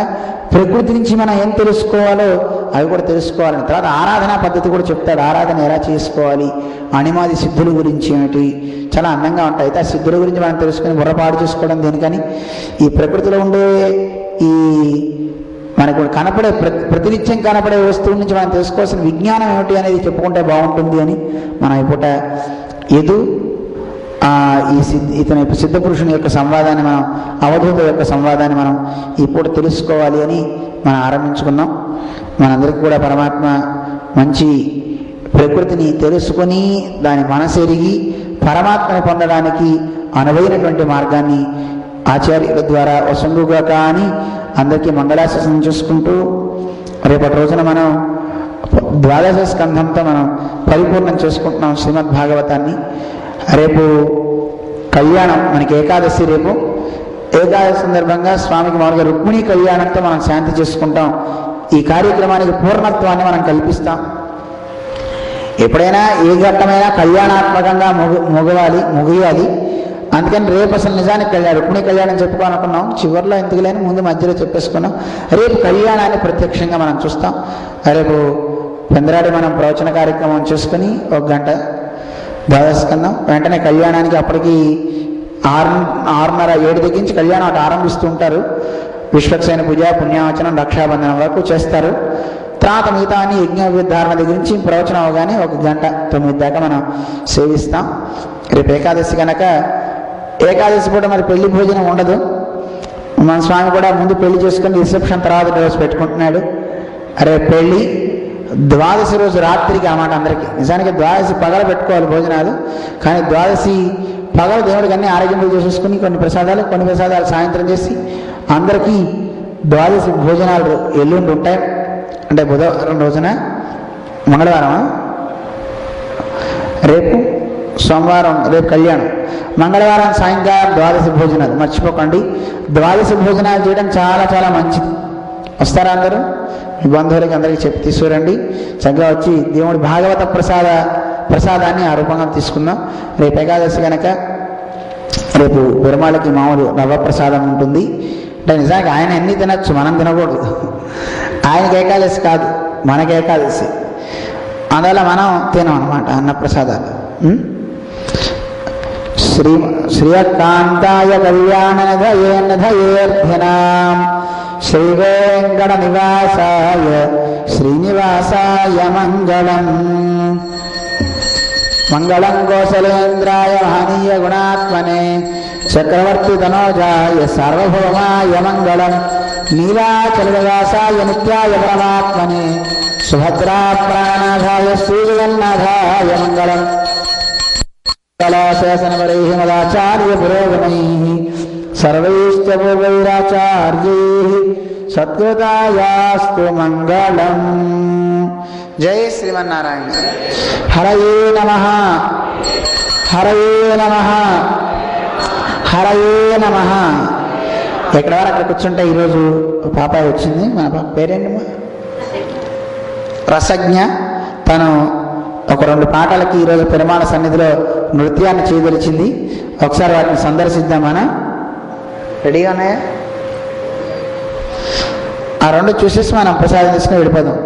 ప్రకృతి నుంచి మనం ఏం తెలుసుకోవాలో అవి కూడా తెలుసుకోవాలని. తర్వాత ఆరాధనా పద్ధతి కూడా చెప్తాడు, ఆరాధన ఎలా చేసుకోవాలి, అణిమాది సిద్ధుల గురించి ఏమిటి, చాలా అందంగా ఉంటాయి. అయితే ఆ సిద్ధుల గురించి మనం తెలుసుకొని బుర్రపాటు చేసుకోవడం దేనికని, ఈ ప్రకృతిలో ఉండే ఈ మనకు కనపడే ప్రతినిత్యం కనపడే వస్తువుల నుంచి మనం తెలుసుకోవాల్సిన విజ్ఞానం ఏమిటి అనేది చెప్పుకుంటే బాగుంటుంది అని మనం ఇప్పుడు ఇతని సిద్ధ పురుషుని యొక్క సంవాదాన్ని మనం, అవధూత యొక్క సంవాదాన్ని మనం ఈ పూట తెలుసుకోవాలి అని మనం ఆరంభించుకున్నాం. మనందరికీ కూడా పరమాత్మ మంచి ప్రకృతిని తెలుసుకొని దాని మనసెరిగి పరమాత్మని పొందడానికి అనువైనటువంటి మార్గాన్ని ఆచార్యుల ద్వారా వసంగుగా కానీ అందరికీ మంగళాశాసనం చేసుకుంటూ రేపటి రోజున మనం ద్వాదశ స్కంధంతో మనం పరిపూర్ణం చేసుకుంటున్నాం శ్రీమద్ భాగవతాన్ని. రేపు కళ్యాణం, మనకి ఏకాదశి రేపు. ఏకాదశి సందర్భంగా స్వామికి మామూలుగా రుక్మిణీ కళ్యాణంతో మనం శాంతి చేసుకుంటాం. ఈ కార్యక్రమానికి పూర్ణత్వాన్ని మనం కల్పిస్తాం. ఎప్పుడైనా ఏ ఘట్టమైనా కళ్యాణాత్మకంగా ముగియాలి. అందుకని రేపు అసలు నిజానికి రుక్మిణీ కళ్యాణం చెప్పుకోనుకున్నాం, చివరిలో ఎందుకు లేని ముందు మధ్యలో చెప్పేసుకున్నాం. రేపు కళ్యాణాన్ని ప్రత్యక్షంగా మనం చూస్తాం. రేపు పెందరాడి మనం ప్రవచన కార్యక్రమం చేసుకుని 1 గంట ద్వాదశకందం, వెంటనే కళ్యాణానికి అప్పటికి 6:30, 7 దగ్గర నుంచి కళ్యాణం అటు ఆరంభిస్తూ ఉంటారు. విశ్వక్సేన పూజ, పుణ్యావచనం, రక్షాబంధనం వరకు చేస్తారు. తర్వాత మిగతా అన్ని యజ్ఞోపధారణ దగ్గర నుంచి ప్రవచనం అవగానే 1 గంట 9 దాకా మనం సేవిస్తాం. రేపు ఏకాదశి కనుక ఏకాదశి పూట మరి పెళ్లి భోజనం ఉండదు. మన స్వామి కూడా ముందు పెళ్లి చేసుకుని రిసెప్షన్ తర్వాత రోజు పెట్టుకుంటున్నాడు. రేపు పెళ్ళి ద్వాదశి రోజు రాత్రికి అన్నమాట అందరికీ. నిజానికి ద్వాదశి పగల పెట్టుకోవాలి భోజనాలు, కానీ ద్వాదశి పగల దేవుడికి అన్ని ఆరోగ్యం చేసేసుకుని కొన్ని ప్రసాదాలు సాయంత్రం చేసి అందరికీ ద్వాదశి భోజనాలు ఎల్లుండి ఉంటాయి. అంటే బుధవారం రోజున, మంగళవారమా రేపు, సోమవారం రేపు కళ్యాణం, మంగళవారం సాయంకాలం ద్వాదశి భోజనాలు మర్చిపోకండి. ద్వాదశి భోజనాలు చేయడం చాలా చాలా మంచిది. వస్తారా అందరూ? మీ బంధువులకి అందరికీ చెప్పి తీసుకురండి. చక్కగా వచ్చి దేవుడి భాగవత ప్రసాదాన్ని ఆ రూపంగా తీసుకుందాం. రేపు ఏకాదశి కనుక రేపు పెరుమాళకి మామూలు రవ్వ ప్రసాదం ఉంటుంది. అంటే నిజానికి ఆయన అన్నీ తినచ్చు, మనం తినకూడదు. ఆయనకి ఏకాదశి కాదు, మనకి ఏకాదశి. అందువల్ల మనం తినం అన్నమాట అన్నప్రసాదాలు. శ్రీయకాంతాయ కళ్యాణధయేర్ధనాం శ్రీవేంకట నివాసాయ శ్రీనివాసాయ మంగళం. మంగళం కోసలేంద్రాయ మహనీయ గుణాత్మనే చక్రవర్తి తనోజాయ సార్వభౌమాయ మంగళం. నీలాచలవాసాయ నిత్యాయ పరమాత్మనే సుభద్రా ప్రాణనాథాయ శ్రీజగన్నాథాయ మంగళం. కళాశాసనపరైః మదాచార్య పురోగమైః సర్వైశ్చ పూర్వైరాచార్యైః సత్కృతాయాస్తు మంగళం. జై శ్రీమన్నారాయణ. హరయే నమః, హరయే నమః, హరయే నమః. ఎక్కడ వారు అక్కడ కూర్చుంటే ఈరోజు పాపాయి వచ్చింది. మన పాప పేరేంటమ్మా? రసజ్ఞ. తను ఒక 2 పాటలకి ఈరోజు పెరుమాళ సన్నిధిలో నృత్యాన్ని చేయదలిచింది. ఒకసారి వాటిని సందర్శిద్దామనా? రెడీగా ఉన్నాయా? ఆ 2 చూసేసి మనం ప్రసాదం తీసుకుని వెళ్ళిపోదాం.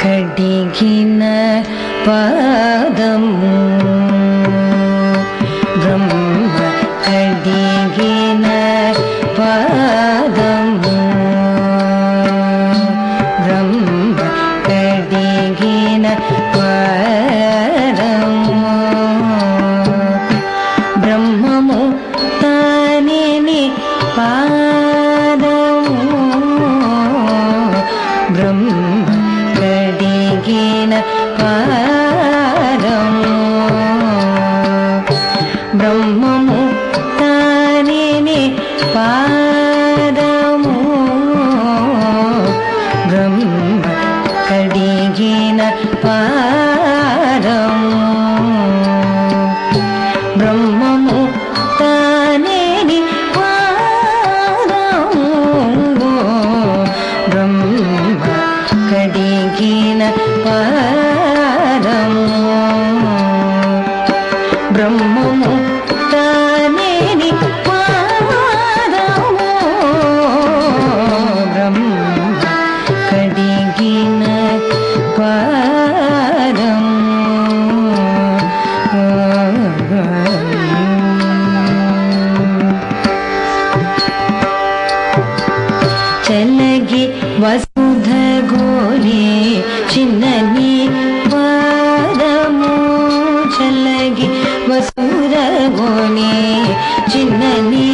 కడిగిన పాదము బ్రహ్మ కడిగిన పాదము బ్రహ్మ కడిగిన పాదము బ్రహ్మము తానిని పాదము బ్రహ్మ కడిగిన పాదము బ్రహ్మము తానిని పాదము బ్రహ్మ కడిగిన పాదము బ్రహ్మము తానిని పాదము బ్రహ్మ కడిగిన పాదము బ్రహ్మము తానిని పాదము బ్రహ్మ కడిగిన పాదము చలగి వసుధ గోలి చిన్నని పాదము చలగి వసుధ గోలి చిన్నని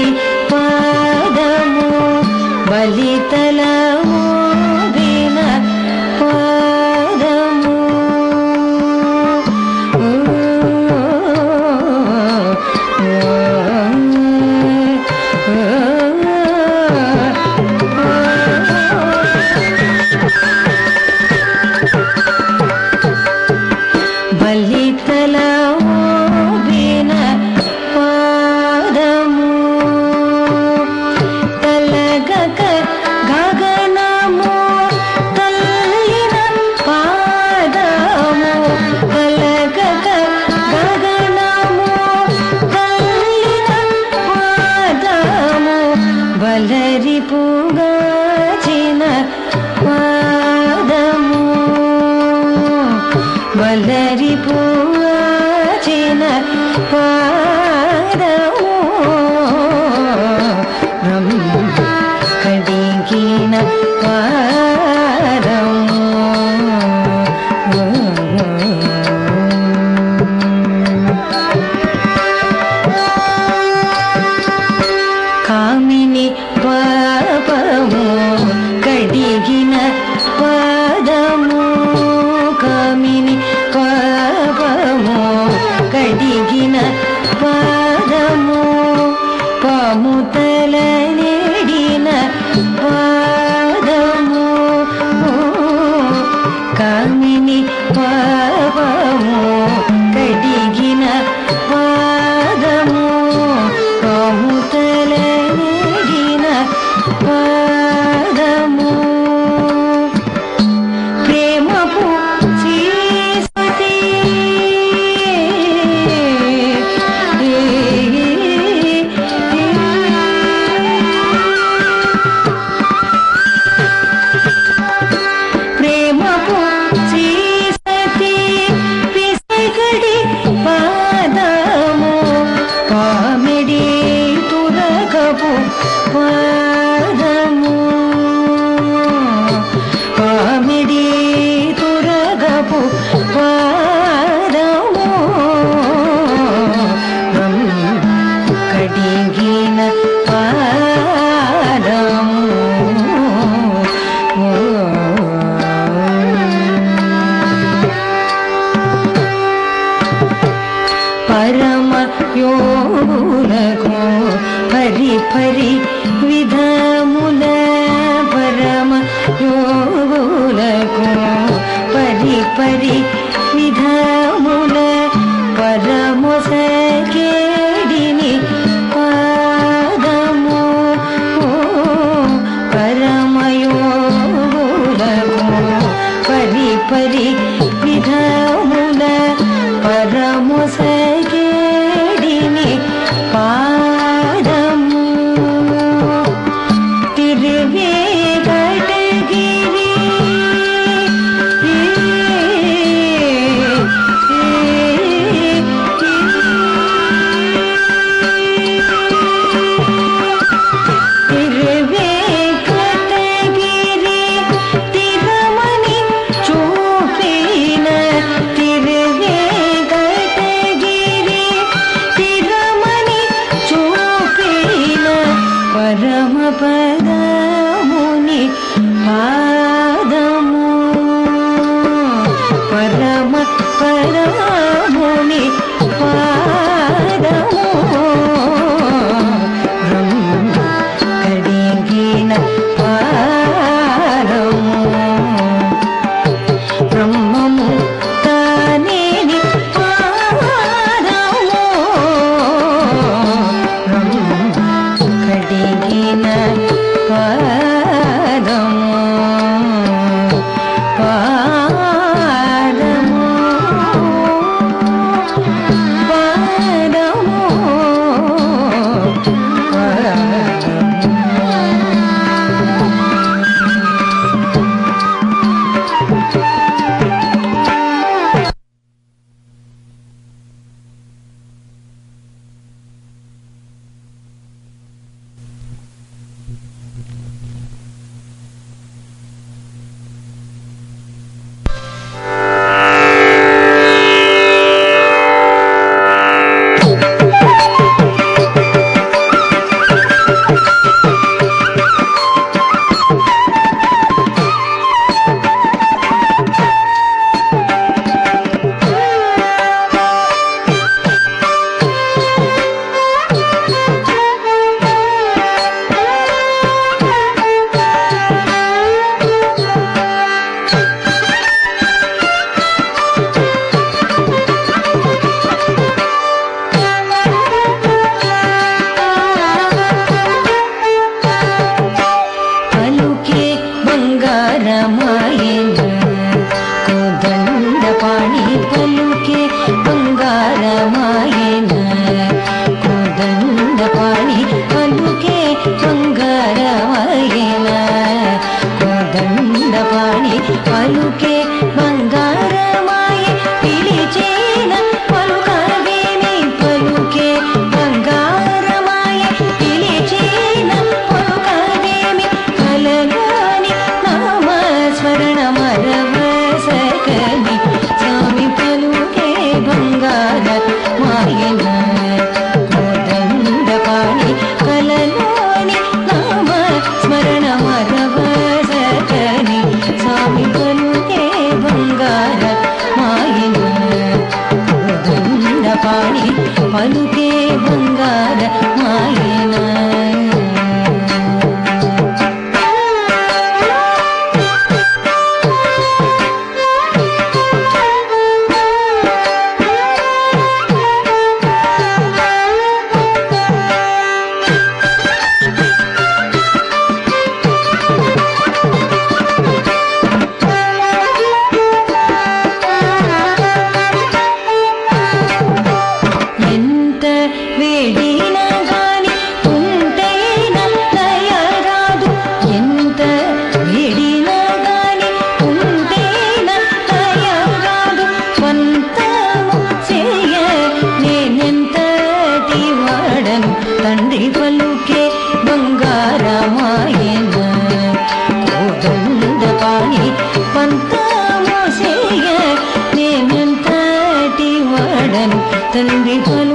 పాదము బలితల ఊగిన పాదము బలితల ఊగిన పాదము తలగక గగనము తల్లిన పాదము తలగక గగనము తల్లిన పాదము బలరి పుగాచిన పాదము బలరి పూచిన పాదము బ్రహ్మ కడిగిన పాదము కామిని పాపము కడిగిన పాదము కామిని పాపము కడిగిన పాదము పాము తల నేడిన పాదము కామిని పాపము కడిగిన పాదము పాము తల నేడిన పాదము ప్రేమపు శ్రీసతి ప్రేమపు శ్రీసతి పిసగడి పాదము కామిడి తురగపు పాదము కామిడి తురగపు పాదము బ్రహ్మ కడిగిన పాదము పరమ యోగులకు పరి పరి విధముల పరమ యోగులకు పరి పరి విధముల పరమొసగేడిని పాదము పరమయోగులకు పరి పరి విధముల పరమొసగేడిని పాదము తిరువేగటగిరి పరమ పదముని పాదము పరమ పరముని పాదము కడిగిన పాదము బ్రహ్మము తానేని పాదము కడిగిన పాదము పాదము పాదము పలుకే బంగారమాయన కోదండపాణి పలుకే బంగారమాయన కోదండపాణి పలుకే బంగారమాయన కోదండపాణి పలుకే బంగారమాయ పిలిచేన పలుకవేమి పలుకే బంగారమాయ పిలిచేన పలుకవేమి కలగాని నామస్మరణ మరవసకని స్వామి పలుకే బంగార మాయన కోదండపాణి కలలోని నామస్మరణ మరవసకని స్వామి పలుకే బంగార మాయన కోదండపాణి పలుకే బంగార మాయన ఎంత వేడినా గాని ఉంటేనా దయరాదు ఎంత వేడినా గాని ఉంటేనా దయరాదు స్వంతము చేయ నేనెంతటి వాడను తండ్రి పలుకే బంగారమాయన కోదండపాణి పంతము చేయ నేనెంతటి వాడను తండ్రి పలు